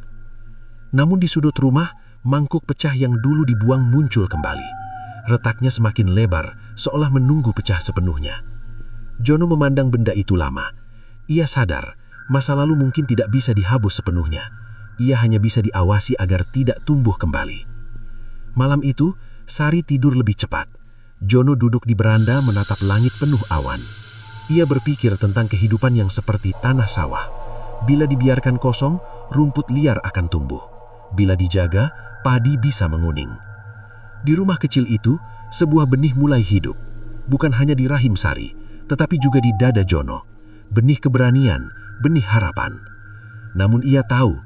Namun di sudut rumah, mangkuk pecah yang dulu dibuang muncul kembali. Retaknya semakin lebar, seolah menunggu pecah sepenuhnya. Jono memandang benda itu lama. Ia sadar, masa lalu mungkin tidak bisa dihapus sepenuhnya. Ia hanya bisa diawasi agar tidak tumbuh kembali. Malam itu, Sari tidur lebih cepat. Jono duduk di beranda menatap langit penuh awan. Ia berpikir tentang kehidupan yang seperti tanah sawah. Bila dibiarkan kosong, rumput liar akan tumbuh. Bila dijaga, padi bisa menguning. Di rumah kecil itu, sebuah benih mulai hidup. Bukan hanya di rahim Sari, tetapi juga di dada Jono. Benih keberanian, benih harapan. Namun ia tahu,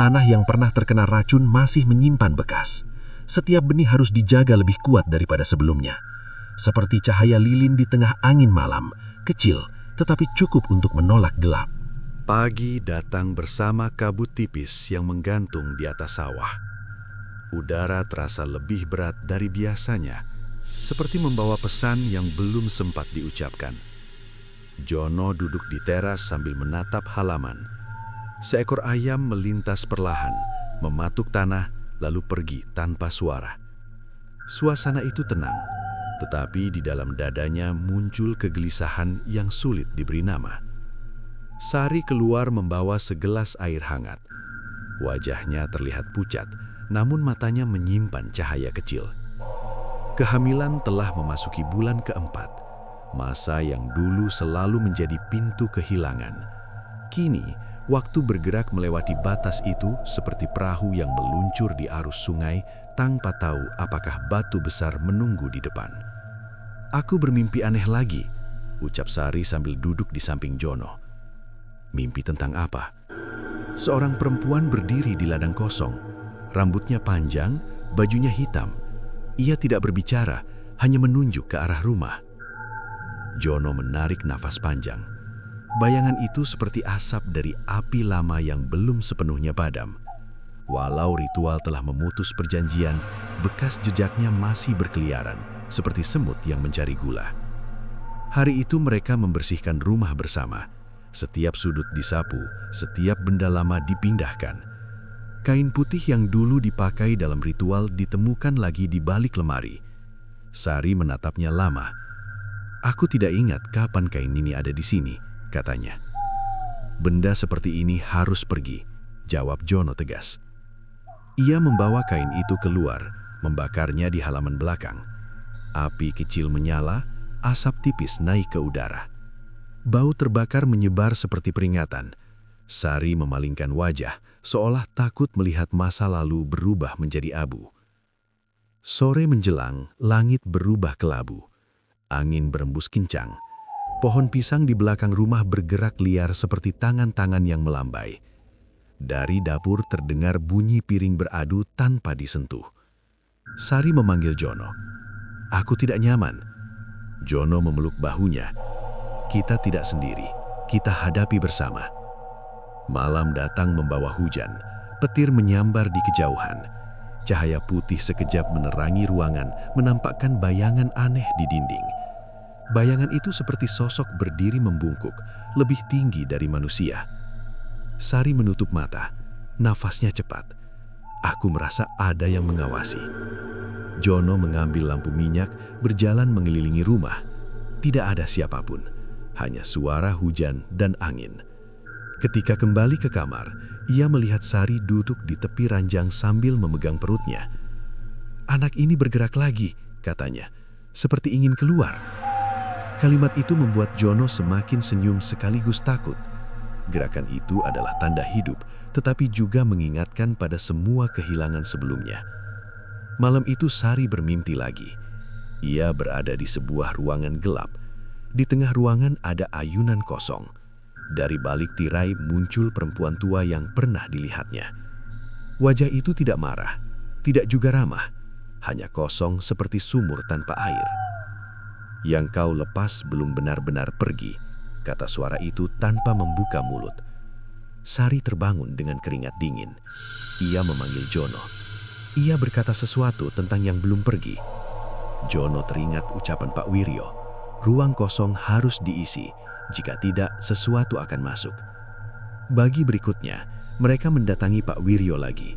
tanah yang pernah terkena racun masih menyimpan bekas. Setiap benih harus dijaga lebih kuat daripada sebelumnya. Seperti cahaya lilin di tengah angin malam, kecil tetapi cukup untuk menolak gelap. Pagi datang bersama kabut tipis yang menggantung di atas sawah. Udara terasa lebih berat dari biasanya, seperti membawa pesan yang belum sempat diucapkan. Jono duduk di teras sambil menatap halaman. Seekor ayam melintas perlahan, mematuk tanah, lalu pergi tanpa suara. Suasana itu tenang, tetapi di dalam dadanya muncul kegelisahan yang sulit diberi nama. Sari keluar membawa segelas air hangat. Wajahnya terlihat pucat, namun matanya menyimpan cahaya kecil. Kehamilan telah memasuki bulan keempat, masa yang dulu selalu menjadi pintu kehilangan. Kini, waktu bergerak melewati batas itu seperti perahu yang meluncur di arus sungai tanpa tahu apakah batu besar menunggu di depan. "Aku bermimpi aneh lagi," ucap Sari sambil duduk di samping Jono. "Mimpi tentang apa?" Seorang perempuan berdiri di ladang kosong. Rambutnya panjang, bajunya hitam. Ia tidak berbicara, hanya menunjuk ke arah rumah. Jono menarik nafas panjang. Bayangan itu seperti asap dari api lama yang belum sepenuhnya padam. Walau ritual telah memutus perjanjian, bekas jejaknya masih berkeliaran, seperti semut yang mencari gula. Hari itu mereka membersihkan rumah bersama. Setiap sudut disapu, setiap benda lama dipindahkan. Kain putih yang dulu dipakai dalam ritual ditemukan lagi di balik lemari. Sari menatapnya lama. "Aku tidak ingat kapan kain ini ada di sini," katanya. "Benda seperti ini harus pergi," jawab Jono tegas. Ia membawa kain itu keluar, membakarnya di halaman belakang. Api kecil menyala, asap tipis naik ke udara. Bau terbakar menyebar seperti peringatan. Sari memalingkan wajah, seolah takut melihat masa lalu berubah menjadi abu. Sore menjelang, langit berubah kelabu. Angin berembus kencang. Pohon pisang di belakang rumah bergerak liar seperti tangan-tangan yang melambai. Dari dapur terdengar bunyi piring beradu tanpa disentuh. Sari memanggil Jono. "Aku tidak nyaman." Jono memeluk bahunya. "Kita tidak sendiri, kita hadapi bersama." Malam datang membawa hujan. Petir menyambar di kejauhan. Cahaya putih sekejap menerangi ruangan, menampakkan bayangan aneh di dinding. Bayangan itu seperti sosok berdiri membungkuk, lebih tinggi dari manusia. Sari menutup mata, nafasnya cepat. Aku merasa ada yang mengawasi. Jono mengambil lampu minyak, berjalan mengelilingi rumah. Tidak ada siapapun, hanya suara hujan dan angin. Ketika kembali ke kamar, ia melihat Sari duduk di tepi ranjang sambil memegang perutnya. "Anak ini bergerak lagi," katanya, "seperti ingin keluar." Kalimat itu membuat Jono semakin senyum sekaligus takut. Gerakan itu adalah tanda hidup, tetapi juga mengingatkan pada semua kehilangan sebelumnya. Malam itu Sari bermimpi lagi. Ia berada di sebuah ruangan gelap. Di tengah ruangan ada ayunan kosong. Dari balik tirai muncul perempuan tua yang pernah dilihatnya. Wajah itu tidak marah, tidak juga ramah, hanya kosong seperti sumur tanpa air. "Yang kau lepas belum benar-benar pergi," kata suara itu tanpa membuka mulut. Sari terbangun dengan keringat dingin. Ia memanggil Jono. Ia berkata sesuatu tentang yang belum pergi. Jono teringat ucapan Pak Wiryo, ruang kosong harus diisi, jika tidak sesuatu akan masuk. Pagi berikutnya, mereka mendatangi Pak Wiryo lagi.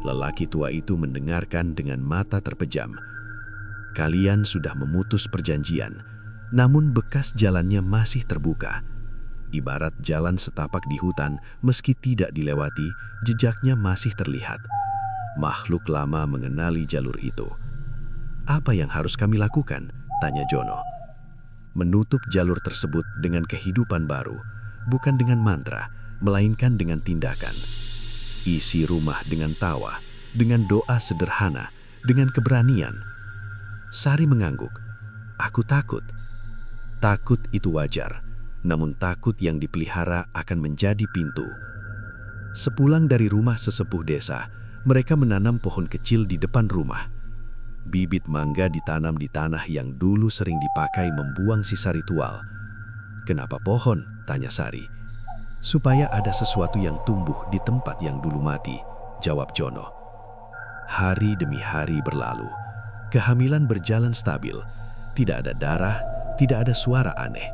Lelaki tua itu mendengarkan dengan mata terpejam. "Kalian sudah memutus perjanjian, namun bekas jalannya masih terbuka. Ibarat jalan setapak di hutan, meski tidak dilewati, jejaknya masih terlihat. Makhluk lama mengenali jalur itu." "Apa yang harus kami lakukan?" tanya Jono. "Menutup jalur tersebut dengan kehidupan baru, bukan dengan mantra, melainkan dengan tindakan. Isi rumah dengan tawa, dengan doa sederhana, dengan keberanian." Sari mengangguk. "Aku takut." Takut itu wajar, namun takut yang dipelihara akan menjadi pintu. Sepulang dari rumah sesepuh desa, mereka menanam pohon kecil di depan rumah. Bibit mangga ditanam di tanah yang dulu sering dipakai membuang sisa ritual. "Kenapa pohon?" tanya Sari. "Supaya ada sesuatu yang tumbuh di tempat yang dulu mati," jawab Jono. Hari demi hari berlalu. Kehamilan berjalan stabil. Tidak ada darah, tidak ada suara aneh.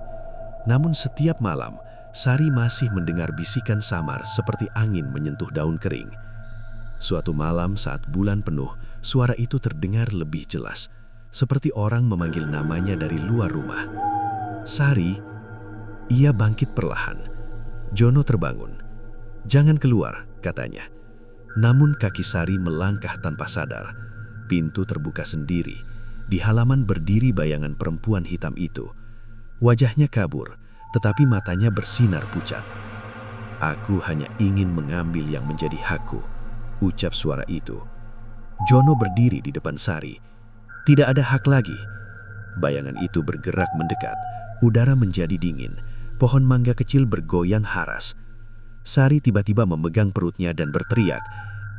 Namun setiap malam, Sari masih mendengar bisikan samar seperti angin menyentuh daun kering. Suatu malam saat bulan penuh, suara itu terdengar lebih jelas, seperti orang memanggil namanya dari luar rumah. Sari, ia bangkit perlahan. Jono terbangun. "Jangan keluar," katanya. Namun kaki Sari melangkah tanpa sadar. Pintu terbuka sendiri. Di halaman berdiri bayangan perempuan hitam itu. Wajahnya kabur, tetapi matanya bersinar pucat. "Aku hanya ingin mengambil yang menjadi hakku," ucap suara itu. Jono berdiri di depan Sari. Tidak ada hak lagi. Bayangan itu bergerak mendekat. Udara menjadi dingin. Pohon mangga kecil bergoyang haras. Sari tiba-tiba memegang perutnya dan berteriak,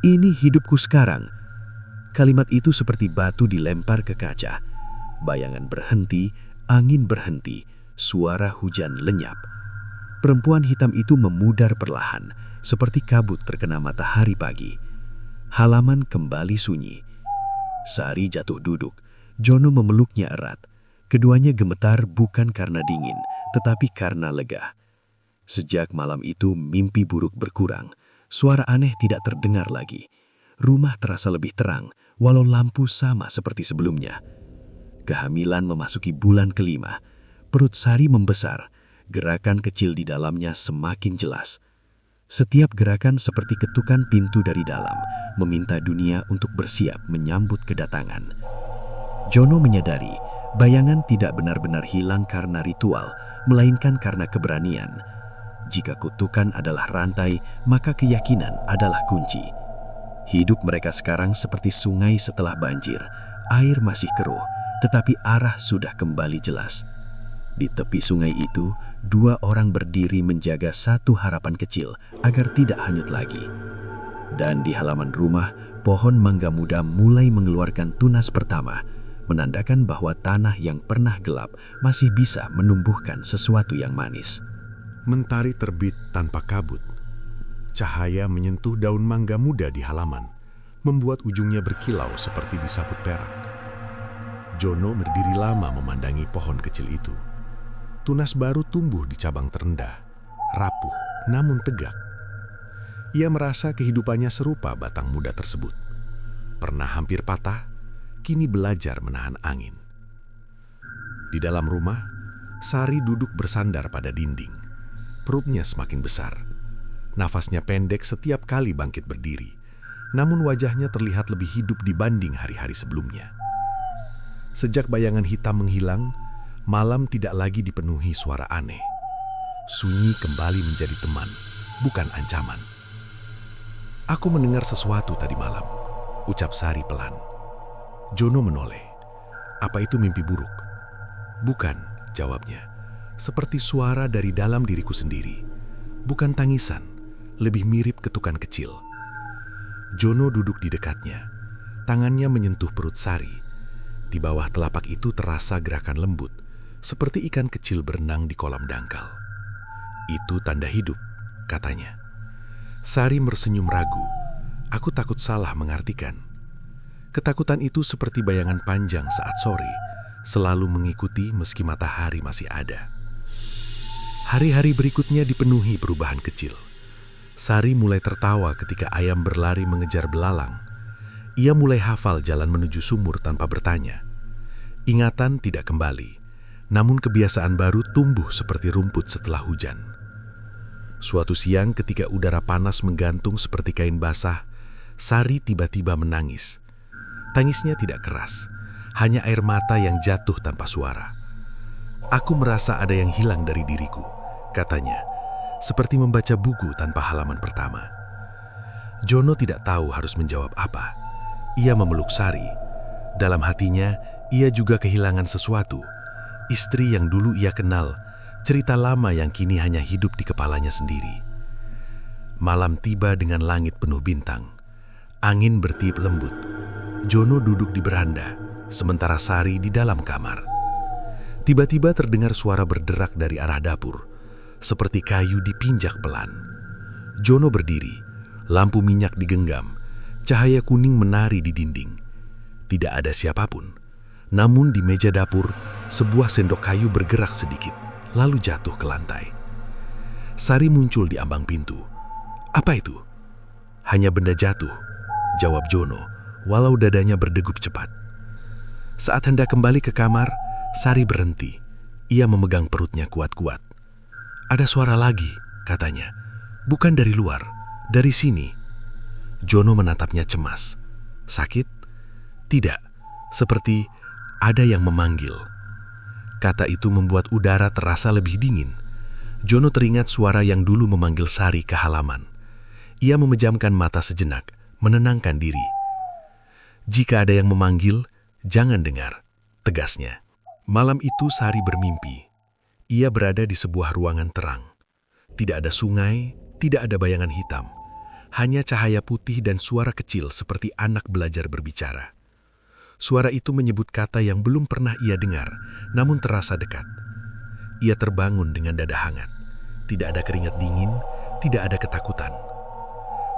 "Ini hidupku sekarang." Kalimat itu seperti batu dilempar ke kaca. Bayangan berhenti, angin berhenti, suara hujan lenyap. Perempuan hitam itu memudar perlahan, seperti kabut terkena matahari pagi. Halaman kembali sunyi. Sari jatuh duduk. Jono memeluknya erat. Keduanya gemetar bukan karena dingin, tetapi karena lega. Sejak malam itu mimpi buruk berkurang. Suara aneh tidak terdengar lagi. Rumah terasa lebih terang, walau lampu sama seperti sebelumnya. Kehamilan memasuki bulan kelima. Perut Sari membesar. Gerakan kecil di dalamnya semakin jelas. Setiap gerakan seperti ketukan pintu dari dalam, meminta dunia untuk bersiap menyambut kedatangan. Jono menyadari bayangan tidak benar-benar hilang karena ritual, melainkan karena keberanian. Jika kutukan adalah rantai, maka keyakinan adalah kunci. Hidup mereka sekarang seperti sungai setelah banjir. Air masih keruh, tetapi arah sudah kembali jelas. Di tepi sungai itu, dua orang berdiri menjaga satu harapan kecil agar tidak hanyut lagi. Dan di halaman rumah, pohon mangga muda mulai mengeluarkan tunas pertama, menandakan bahwa tanah yang pernah gelap masih bisa menumbuhkan sesuatu yang manis. Mentari terbit tanpa kabut. Cahaya menyentuh daun mangga muda di halaman, membuat ujungnya berkilau seperti disaput perak. Jono berdiri lama memandangi pohon kecil itu. Tunas baru tumbuh di cabang terendah, rapuh namun tegak. Ia merasa kehidupannya serupa batang muda tersebut. Pernah hampir patah, kini belajar menahan angin. Di dalam rumah, Sari duduk bersandar pada dinding. Perutnya semakin besar. Nafasnya pendek setiap kali bangkit berdiri, namun wajahnya terlihat lebih hidup dibanding hari-hari sebelumnya. Sejak bayangan hitam menghilang, malam tidak lagi dipenuhi suara aneh. Sunyi kembali menjadi teman, bukan ancaman. "Aku mendengar sesuatu tadi malam," ucap Sari pelan. Jono menoleh. "Apa itu mimpi buruk?" "Bukan," jawabnya. "Seperti suara dari dalam diriku sendiri. Bukan tangisan, lebih mirip ketukan kecil." Jono duduk di dekatnya. Tangannya menyentuh perut Sari. Di bawah telapak itu terasa gerakan lembut, seperti ikan kecil berenang di kolam dangkal. "Itu tanda hidup," katanya. Sari tersenyum ragu. "Aku takut salah mengartikan." Ketakutan itu seperti bayangan panjang saat sore, selalu mengikuti meski matahari masih ada. Hari-hari berikutnya dipenuhi perubahan kecil. Sari mulai tertawa ketika ayam berlari mengejar belalang. Ia mulai hafal jalan menuju sumur tanpa bertanya. Ingatan tidak kembali, namun kebiasaan baru tumbuh seperti rumput setelah hujan. Suatu siang ketika udara panas menggantung seperti kain basah, Sari tiba-tiba menangis. Tangisnya tidak keras, hanya air mata yang jatuh tanpa suara. "Aku merasa ada yang hilang dari diriku," katanya, seperti membaca buku tanpa halaman pertama. Jono tidak tahu harus menjawab apa. Ia memeluk Sari. Dalam hatinya, ia juga kehilangan sesuatu. Istri yang dulu ia kenal, cerita lama yang kini hanya hidup di kepalanya sendiri. Malam tiba dengan langit penuh bintang. Angin bertiup lembut. Jono duduk di beranda, sementara Sari di dalam kamar. Tiba-tiba terdengar suara berderak dari arah dapur, seperti kayu dipinjak pelan. Jono berdiri, lampu minyak digenggam, cahaya kuning menari di dinding. Tidak ada siapapun, namun di meja dapur, sebuah sendok kayu bergerak sedikit, lalu jatuh ke lantai. Sari muncul di ambang pintu. "Apa itu?" "Hanya benda jatuh," jawab Jono, walau dadanya berdegup cepat. Saat hendak kembali ke kamar, Sari berhenti. Ia memegang perutnya kuat-kuat. "Ada suara lagi," katanya. "Bukan dari luar, dari sini." Jono menatapnya cemas. "Sakit?" "Tidak, seperti ada yang memanggil." Kata itu membuat udara terasa lebih dingin. Jono teringat suara yang dulu memanggil Sari ke halaman. Ia memejamkan mata sejenak, menenangkan diri. "Jika ada yang memanggil, jangan dengar," tegasnya. Malam itu Sari bermimpi. Ia berada di sebuah ruangan terang. Tidak ada sungai, tidak ada bayangan hitam. Hanya cahaya putih dan suara kecil seperti anak belajar berbicara. Suara itu menyebut kata yang belum pernah ia dengar, namun terasa dekat. Ia terbangun dengan dada hangat. Tidak ada keringat dingin, tidak ada ketakutan.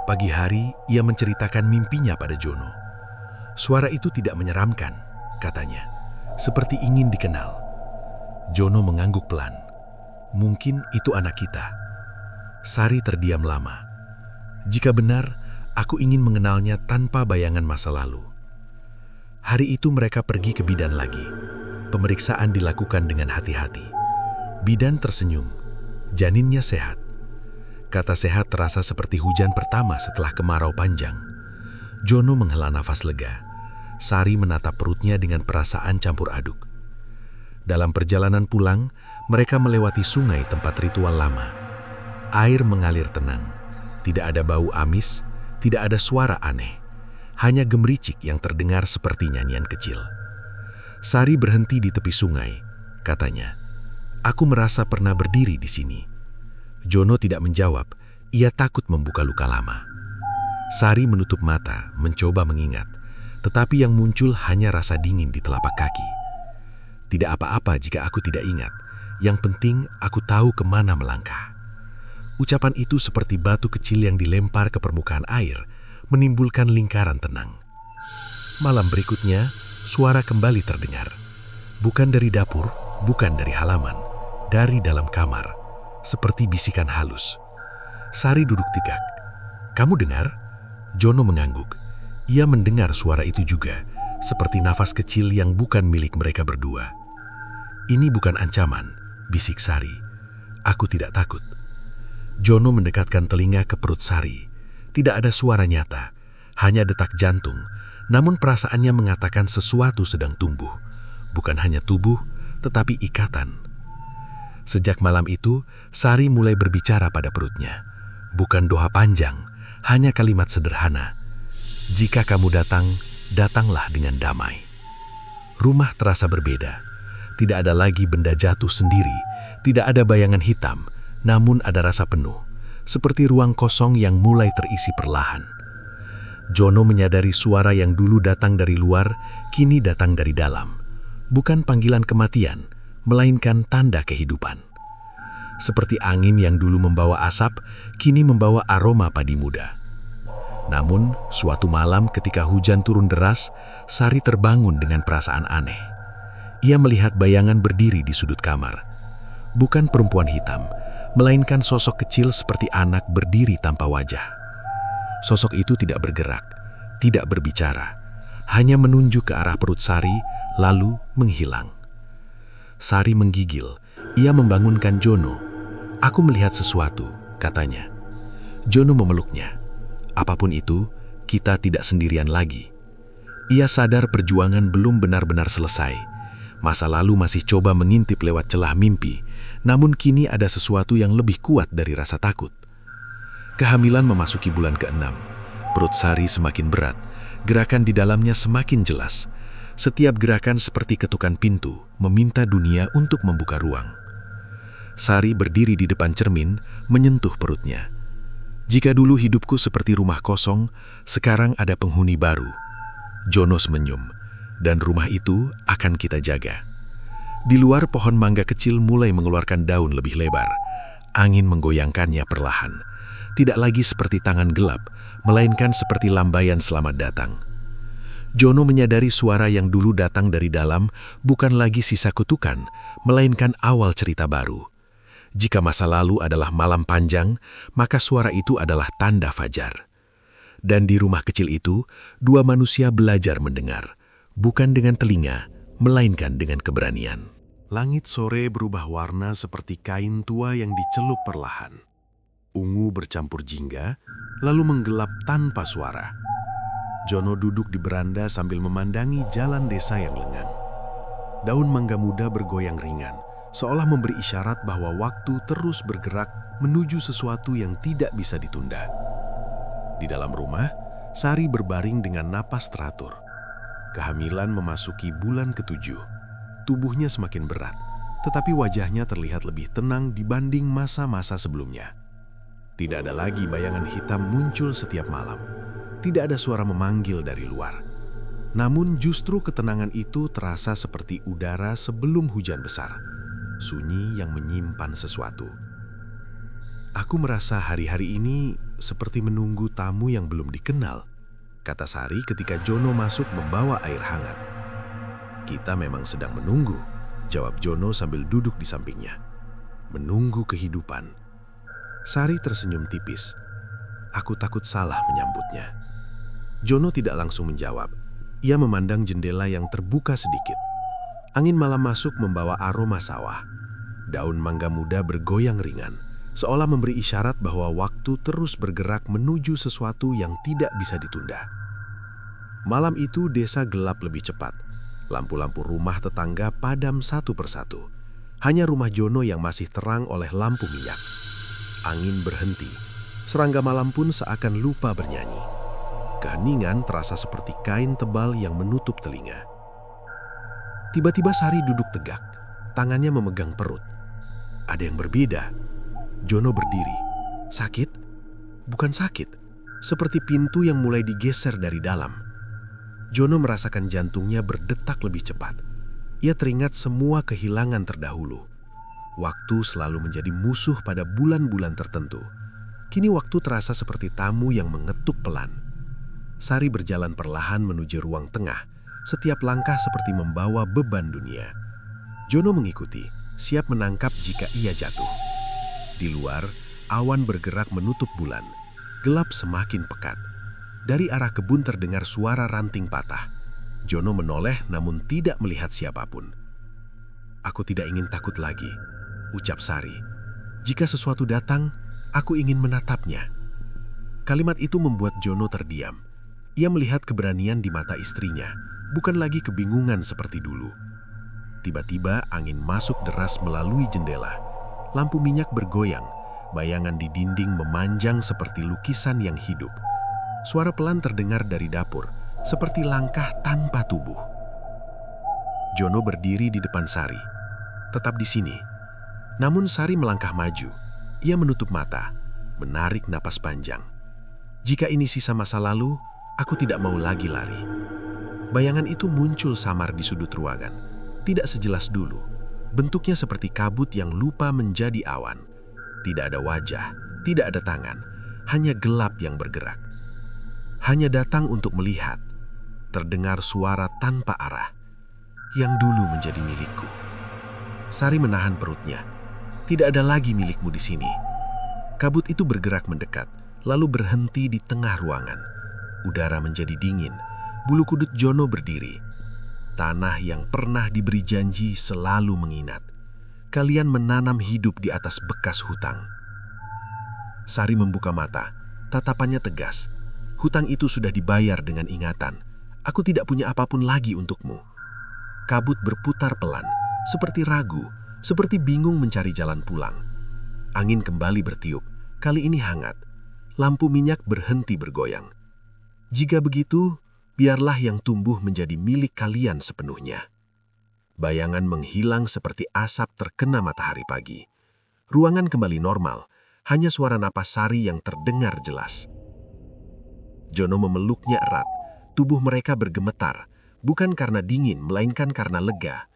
Pagi hari, ia menceritakan mimpinya pada Jono. Suara itu tidak menyeramkan, katanya, seperti ingin dikenal. Jono mengangguk pelan. "Mungkin itu anak kita." Sari terdiam lama. "Jika benar, aku ingin mengenalnya tanpa bayangan masa lalu." Hari itu mereka pergi ke bidan lagi. Pemeriksaan dilakukan dengan hati-hati. Bidan tersenyum. Janinnya sehat. Kata sehat terasa seperti hujan pertama setelah kemarau panjang. Jono menghela nafas lega. Sari menatap perutnya dengan perasaan campur aduk. Dalam perjalanan pulang, mereka melewati sungai tempat ritual lama. Air mengalir tenang. Tidak ada bau amis, tidak ada suara aneh. Hanya gemericik yang terdengar seperti nyanyian kecil. Sari berhenti di tepi sungai. Katanya, "Aku merasa pernah berdiri di sini." Jono tidak menjawab. Ia takut membuka luka lama. Sari menutup mata, mencoba mengingat. Tetapi yang muncul hanya rasa dingin di telapak kaki. "Tidak apa-apa jika aku tidak ingat. Yang penting aku tahu kemana melangkah." Ucapan itu seperti batu kecil yang dilempar ke permukaan air, menimbulkan lingkaran tenang. Malam berikutnya, suara kembali terdengar. Bukan dari dapur, bukan dari halaman, dari dalam kamar. Seperti bisikan halus. Sari duduk tegak. "Kamu dengar?" Jono mengangguk. Ia mendengar suara itu juga, seperti nafas kecil yang bukan milik mereka berdua. "Ini bukan ancaman," bisik Sari. "Aku tidak takut." Jono mendekatkan telinga ke perut Sari. Tidak ada suara nyata, hanya detak jantung, namun perasaannya mengatakan sesuatu sedang tumbuh. Bukan hanya tubuh, tetapi ikatan. Sejak malam itu, Sari mulai berbicara pada perutnya. Bukan doa panjang, hanya kalimat sederhana. "Jika kamu datang, datanglah dengan damai." Rumah terasa berbeda. Tidak ada lagi benda jatuh sendiri, tidak ada bayangan hitam, namun ada rasa penuh, seperti ruang kosong yang mulai terisi perlahan. Jono menyadari suara yang dulu datang dari luar, kini datang dari dalam. Bukan panggilan kematian, melainkan tanda kehidupan. Seperti angin yang dulu membawa asap, kini membawa aroma padi muda. Namun, suatu malam ketika hujan turun deras, Sari terbangun dengan perasaan aneh. Ia melihat bayangan berdiri di sudut kamar. Bukan perempuan hitam, melainkan sosok kecil seperti anak berdiri tanpa wajah. Sosok itu tidak bergerak, tidak berbicara, hanya menunjuk ke arah perut Sari, lalu menghilang. Sari menggigil. Ia membangunkan Jono. "Aku melihat sesuatu," katanya. Jono memeluknya. "Apapun itu, kita tidak sendirian lagi." Ia sadar perjuangan belum benar-benar selesai. Masa lalu masih coba mengintip lewat celah mimpi, namun kini ada sesuatu yang lebih kuat dari rasa takut. Kehamilan memasuki bulan ke-6. Perut Sari semakin berat, gerakan di dalamnya semakin jelas. Setiap gerakan seperti ketukan pintu, meminta dunia untuk membuka ruang. Sari berdiri di depan cermin, menyentuh perutnya. "Jika dulu hidupku seperti rumah kosong, sekarang ada penghuni baru." Jono senyum, "Dan rumah itu akan kita jaga." Di luar, pohon mangga kecil mulai mengeluarkan daun lebih lebar. Angin menggoyangkannya perlahan. Tidak lagi seperti tangan gelap, melainkan seperti lambaian selamat datang. Jono menyadari suara yang dulu datang dari dalam bukan lagi sisa kutukan, melainkan awal cerita baru. Jika masa lalu adalah malam panjang, maka suara itu adalah tanda fajar. Dan di rumah kecil itu, dua manusia belajar mendengar, bukan dengan telinga, melainkan dengan keberanian. Langit sore berubah warna seperti kain tua yang dicelup perlahan. Ungu bercampur jingga, lalu menggelap tanpa suara. Jono duduk di beranda sambil memandangi jalan desa yang lengang. Daun mangga muda bergoyang ringan, seolah memberi isyarat bahwa waktu terus bergerak menuju sesuatu yang tidak bisa ditunda. Di dalam rumah, Sari berbaring dengan napas teratur. Kehamilan memasuki bulan ke-7. Tubuhnya semakin berat, tetapi wajahnya terlihat lebih tenang dibanding masa-masa sebelumnya. Tidak ada lagi bayangan hitam muncul setiap malam. Tidak ada suara memanggil dari luar. Namun justru ketenangan itu terasa seperti udara sebelum hujan besar. Sunyi yang menyimpan sesuatu. Aku merasa hari-hari ini seperti menunggu tamu yang belum dikenal, kata Sari ketika Jono masuk membawa air hangat. Kita memang sedang menunggu, jawab Jono sambil duduk di sampingnya. Menunggu kehidupan. Sari tersenyum tipis. Aku takut salah menyambutnya. Jono tidak langsung menjawab. Ia memandang jendela yang terbuka sedikit. Angin malam masuk membawa aroma sawah. Daun mangga muda bergoyang ringan, seolah memberi isyarat bahwa waktu terus bergerak menuju sesuatu yang tidak bisa ditunda. Malam itu desa gelap lebih cepat. Lampu-lampu rumah tetangga padam satu persatu. Hanya rumah Jono yang masih terang oleh lampu minyak. Angin berhenti. Serangga malam pun seakan lupa bernyanyi. Keheningan terasa seperti kain tebal yang menutup telinga. Tiba-tiba Sari duduk tegak, tangannya memegang perut. Ada yang berbeda. Jono berdiri. Sakit? Bukan sakit. Seperti pintu yang mulai digeser dari dalam. Jono merasakan jantungnya berdetak lebih cepat. Ia teringat semua kehilangan terdahulu. Waktu selalu menjadi musuh pada bulan-bulan tertentu. Kini waktu terasa seperti tamu yang mengetuk pelan. Sari berjalan perlahan menuju ruang tengah, setiap langkah seperti membawa beban dunia. Jono mengikuti, siap menangkap jika ia jatuh. Di luar, awan bergerak menutup bulan. Gelap semakin pekat. Dari arah kebun terdengar suara ranting patah. Jono menoleh namun tidak melihat siapapun. Aku tidak ingin takut lagi, ucap Sari. Jika sesuatu datang, aku ingin menatapnya. Kalimat itu membuat Jono terdiam. Ia melihat keberanian di mata istrinya, bukan lagi kebingungan seperti dulu. Tiba-tiba angin masuk deras melalui jendela. Lampu minyak bergoyang, bayangan di dinding memanjang seperti lukisan yang hidup. Suara pelan terdengar dari dapur, seperti langkah tanpa tubuh. Jono berdiri di depan Sari. Tetap di sini. Namun Sari melangkah maju. Ia menutup mata, menarik napas panjang. Jika ini sisa masa lalu, aku tidak mau lagi lari. Bayangan itu muncul samar di sudut ruangan. Tidak sejelas dulu. Bentuknya seperti kabut yang lupa menjadi awan. Tidak ada wajah, tidak ada tangan. Hanya gelap yang bergerak. Hanya datang untuk melihat. Terdengar suara tanpa arah. Yang dulu menjadi milikku. Sari menahan perutnya. Tidak ada lagi milikmu di sini. Kabut itu bergerak mendekat, lalu berhenti di tengah ruangan. Udara menjadi dingin, bulu kuduk Jono berdiri. Tanah yang pernah diberi janji selalu mengingat. Kalian menanam hidup di atas bekas hutang. Sari membuka mata, tatapannya tegas. Hutang itu sudah dibayar dengan ingatan. Aku tidak punya apapun lagi untukmu. Kabut berputar pelan, seperti ragu, seperti bingung mencari jalan pulang. Angin kembali bertiup, kali ini hangat. Lampu minyak berhenti bergoyang. Jika begitu, biarlah yang tumbuh menjadi milik kalian sepenuhnya. Bayangan menghilang seperti asap terkena matahari pagi. Ruangan kembali normal, hanya suara napas Sari yang terdengar jelas. Jono memeluknya erat, tubuh mereka bergemetar, bukan karena dingin, melainkan karena lega.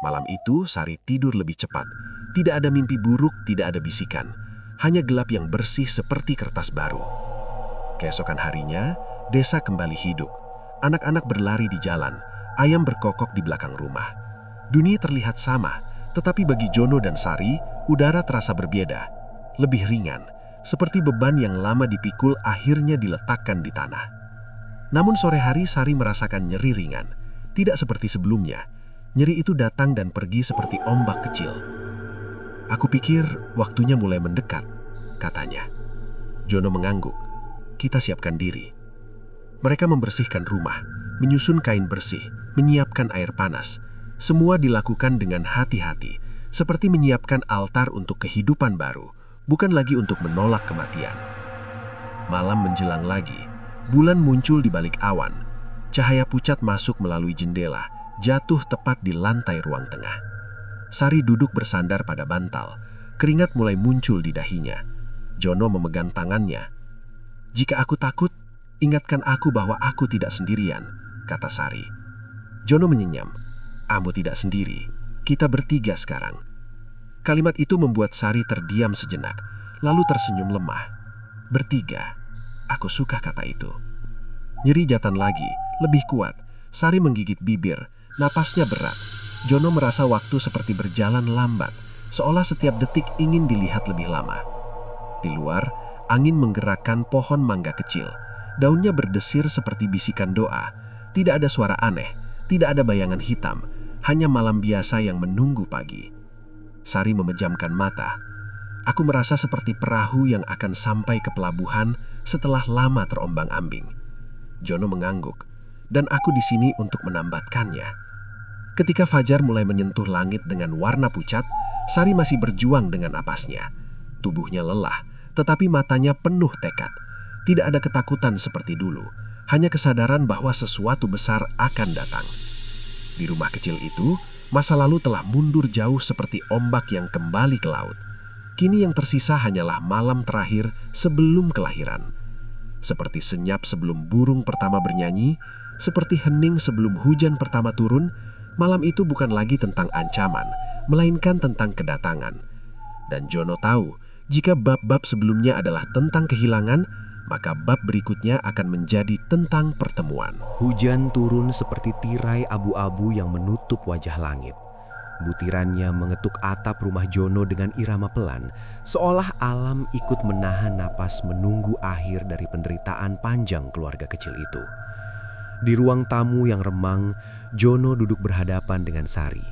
Malam itu, Sari tidur lebih cepat. Tidak ada mimpi buruk, tidak ada bisikan. Hanya gelap yang bersih seperti kertas baru. Keesokan harinya, desa kembali hidup. Anak-anak berlari di jalan, ayam berkokok di belakang rumah. Dunia terlihat sama, tetapi bagi Jono dan Sari, udara terasa berbeda. Lebih ringan, seperti beban yang lama dipikul akhirnya diletakkan di tanah. Namun sore hari Sari merasakan nyeri ringan, tidak seperti sebelumnya. Nyeri itu datang dan pergi seperti ombak kecil. "Aku pikir waktunya mulai mendekat," katanya. Jono mengangguk. "Kita siapkan diri." Mereka membersihkan rumah, menyusun kain bersih, menyiapkan air panas. Semua dilakukan dengan hati-hati, seperti menyiapkan altar untuk kehidupan baru, bukan lagi untuk menolak kematian. Malam menjelang lagi, bulan muncul di balik awan. Cahaya pucat masuk melalui jendela, jatuh tepat di lantai ruang tengah. Sari duduk bersandar pada bantal, keringat mulai muncul di dahinya. Jono memegang tangannya. "Jika aku takut, ingatkan aku bahwa aku tidak sendirian," kata Sari. Jono menyenyam. "Kamu tidak sendiri, kita bertiga sekarang." Kalimat itu membuat Sari terdiam sejenak, lalu tersenyum lemah. "Bertiga." Aku suka kata itu. Nyeri jatan lagi, lebih kuat. Sari menggigit bibir, napasnya berat. Jono merasa waktu seperti berjalan lambat, seolah setiap detik ingin dilihat lebih lama. Di luar, angin menggerakkan pohon mangga kecil. Daunnya berdesir seperti bisikan doa. Tidak ada suara aneh, tidak ada bayangan hitam, hanya malam biasa yang menunggu pagi. Sari memejamkan mata. Aku merasa seperti perahu yang akan sampai ke pelabuhan setelah lama terombang-ambing. Jono mengangguk, dan aku di sini untuk menambatkannya. Ketika fajar mulai menyentuh langit dengan warna pucat, Sari masih berjuang dengan napasnya. Tubuhnya lelah, tetapi matanya penuh tekad. Tidak ada ketakutan seperti dulu, hanya kesadaran bahwa sesuatu besar akan datang. Di rumah kecil itu, masa lalu telah mundur jauh seperti ombak yang kembali ke laut. Kini yang tersisa hanyalah malam terakhir sebelum kelahiran. Seperti senyap sebelum burung pertama bernyanyi, seperti hening sebelum hujan pertama turun, malam itu bukan lagi tentang ancaman, melainkan tentang kedatangan. Dan Jono tahu, jika bab-bab sebelumnya adalah tentang kehilangan, maka bab berikutnya akan menjadi tentang pertemuan. Hujan turun seperti tirai abu-abu yang menutup wajah langit. Butirannya mengetuk atap rumah Jono dengan irama pelan, seolah alam ikut menahan napas menunggu akhir dari penderitaan panjang keluarga kecil itu. Di ruang tamu yang remang, Jono duduk berhadapan dengan Sari.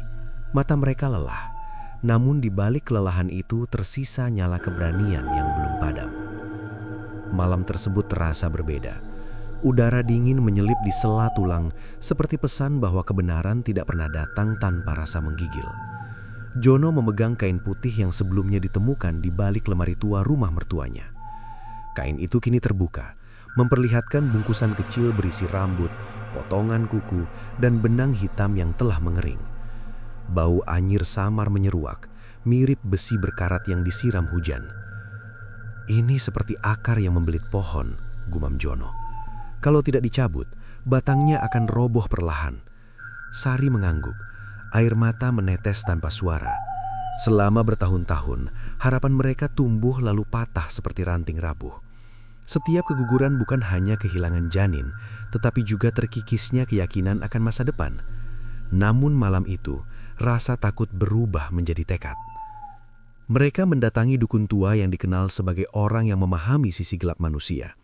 Mata mereka lelah, namun di balik kelelahan itu tersisa nyala keberanian yang belum padam. Malam tersebut terasa berbeda. Udara dingin menyelip di sela tulang, seperti pesan bahwa kebenaran tidak pernah datang tanpa rasa menggigil. Jono memegang kain putih yang sebelumnya ditemukan di balik lemari tua rumah mertuanya. Kain itu kini terbuka, memperlihatkan bungkusan kecil berisi rambut, potongan kuku, dan benang hitam yang telah mengering. Bau anyir samar menyeruak, mirip besi berkarat yang disiram hujan. "Ini seperti akar yang membelit pohon," gumam Jono. "Kalau tidak dicabut, batangnya akan roboh perlahan." Sari mengangguk, air mata menetes tanpa suara. Selama bertahun-tahun, harapan mereka tumbuh lalu patah seperti ranting rapuh. Setiap keguguran bukan hanya kehilangan janin, tetapi juga terkikisnya keyakinan akan masa depan. Namun malam itu, rasa takut berubah menjadi tekad. Mereka mendatangi dukun tua yang dikenal sebagai orang yang memahami sisi gelap manusia.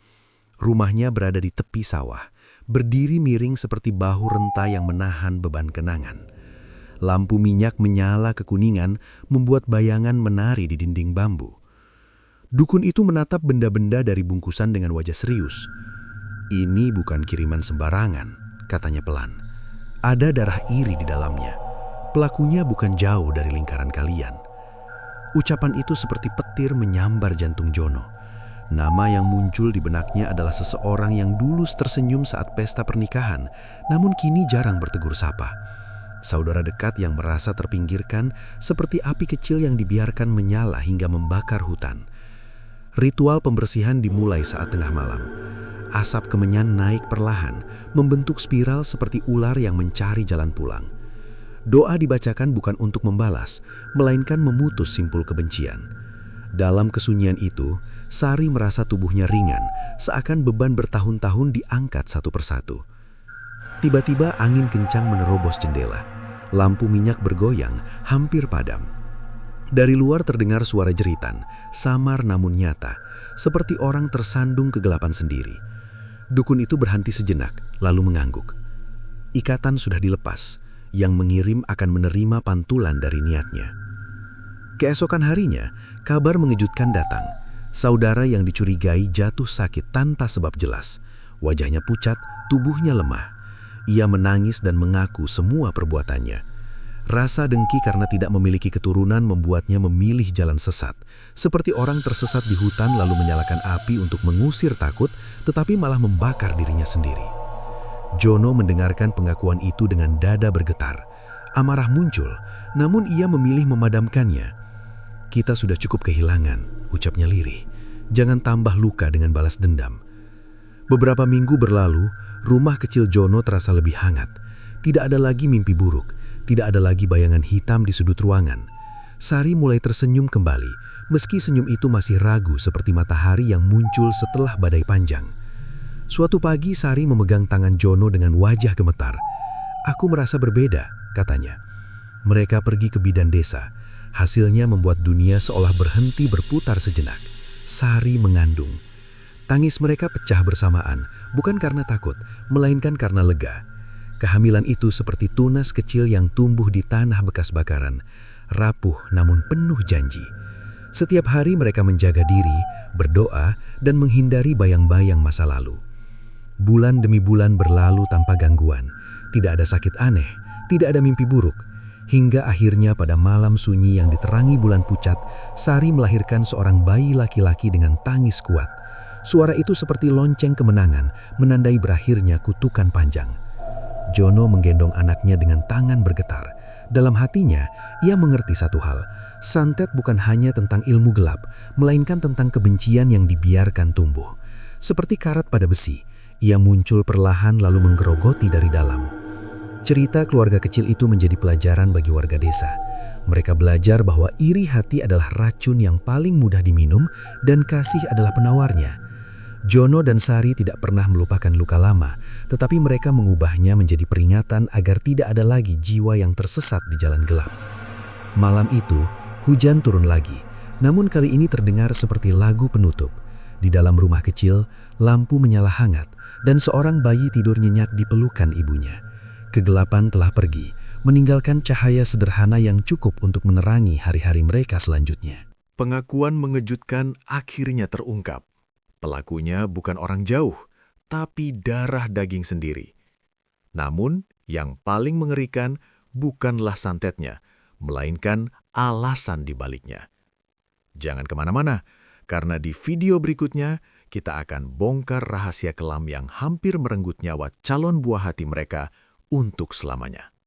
Rumahnya berada di tepi sawah, berdiri miring seperti bahu renta yang menahan beban kenangan. Lampu minyak menyala kekuningan, membuat bayangan menari di dinding bambu. Dukun itu menatap benda-benda dari bungkusan dengan wajah serius. "Ini bukan kiriman sembarangan," katanya pelan. "Ada darah iri di dalamnya. Pelakunya bukan jauh dari lingkaran kalian." Ucapan itu seperti petir menyambar jantung Jono. Nama yang muncul di benaknya adalah seseorang yang dulu tersenyum saat pesta pernikahan, namun kini jarang bertegur sapa. Saudara dekat yang merasa terpinggirkan, seperti api kecil yang dibiarkan menyala hingga membakar hutan. Ritual pembersihan dimulai saat tengah malam. Asap kemenyan naik perlahan, membentuk spiral seperti ular yang mencari jalan pulang. Doa dibacakan bukan untuk membalas, melainkan memutus simpul kebencian. Dalam kesunyian itu, Sari merasa tubuhnya ringan, seakan beban bertahun-tahun diangkat satu persatu. Tiba-tiba angin kencang menerobos jendela. Lampu minyak bergoyang, hampir padam. Dari luar terdengar suara jeritan, samar namun nyata, seperti orang tersandung kegelapan sendiri. Dukun itu berhenti sejenak, lalu mengangguk. Ikatan sudah dilepas, yang mengirim akan menerima pantulan dari niatnya. Keesokan harinya, kabar mengejutkan datang. Saudara yang dicurigai jatuh sakit tanpa sebab jelas. Wajahnya pucat, tubuhnya lemah. Ia menangis dan mengaku semua perbuatannya. Rasa dengki karena tidak memiliki keturunan membuatnya memilih jalan sesat. Seperti orang tersesat di hutan lalu menyalakan api untuk mengusir takut, tetapi malah membakar dirinya sendiri. Jono mendengarkan pengakuan itu dengan dada bergetar. Amarah muncul, namun ia memilih memadamkannya. "Kita sudah cukup kehilangan," ucapnya lirih. "Jangan tambah luka dengan balas dendam." Beberapa minggu berlalu, rumah kecil Jono terasa lebih hangat. Tidak ada lagi mimpi buruk, tidak ada lagi bayangan hitam di sudut ruangan. Sari mulai tersenyum kembali, meski senyum itu masih ragu seperti matahari yang muncul setelah badai panjang. Suatu pagi Sari memegang tangan Jono dengan wajah gemetar. "Aku merasa berbeda," katanya. Mereka pergi ke bidan desa. Hasilnya membuat dunia seolah berhenti berputar sejenak. Sari mengandung. Tangis mereka pecah bersamaan, bukan karena takut, melainkan karena lega. Kehamilan itu seperti tunas kecil yang tumbuh di tanah bekas bakaran, rapuh namun penuh janji. Setiap hari mereka menjaga diri, berdoa, dan menghindari bayang-bayang masa lalu. Bulan demi bulan berlalu tanpa gangguan. Tidak ada sakit aneh, tidak ada mimpi buruk. Hingga akhirnya pada malam sunyi yang diterangi bulan pucat, Sari melahirkan seorang bayi laki-laki dengan tangis kuat. Suara itu seperti lonceng kemenangan, menandai berakhirnya kutukan panjang. Jono menggendong anaknya dengan tangan bergetar. Dalam hatinya, ia mengerti satu hal. Santet bukan hanya tentang ilmu gelap, melainkan tentang kebencian yang dibiarkan tumbuh. Seperti karat pada besi, ia muncul perlahan lalu menggerogoti dari dalam. Cerita keluarga kecil itu menjadi pelajaran bagi warga desa. Mereka belajar bahwa iri hati adalah racun yang paling mudah diminum dan kasih adalah penawarnya. Jono dan Sari tidak pernah melupakan luka lama, tetapi mereka mengubahnya menjadi peringatan agar tidak ada lagi jiwa yang tersesat di jalan gelap. Malam itu, hujan turun lagi, namun kali ini terdengar seperti lagu penutup. Di dalam rumah kecil, lampu menyala hangat, dan seorang bayi tidur nyenyak di pelukan ibunya. Kegelapan telah pergi, meninggalkan cahaya sederhana yang cukup untuk menerangi hari-hari mereka selanjutnya. Pengakuan mengejutkan akhirnya terungkap. Pelakunya bukan orang jauh, tapi darah daging sendiri. Namun, yang paling mengerikan bukanlah santetnya, melainkan alasan di baliknya. Jangan kemana-mana, karena di video berikutnya kita akan bongkar rahasia kelam yang hampir merenggut nyawa calon buah hati mereka untuk selamanya.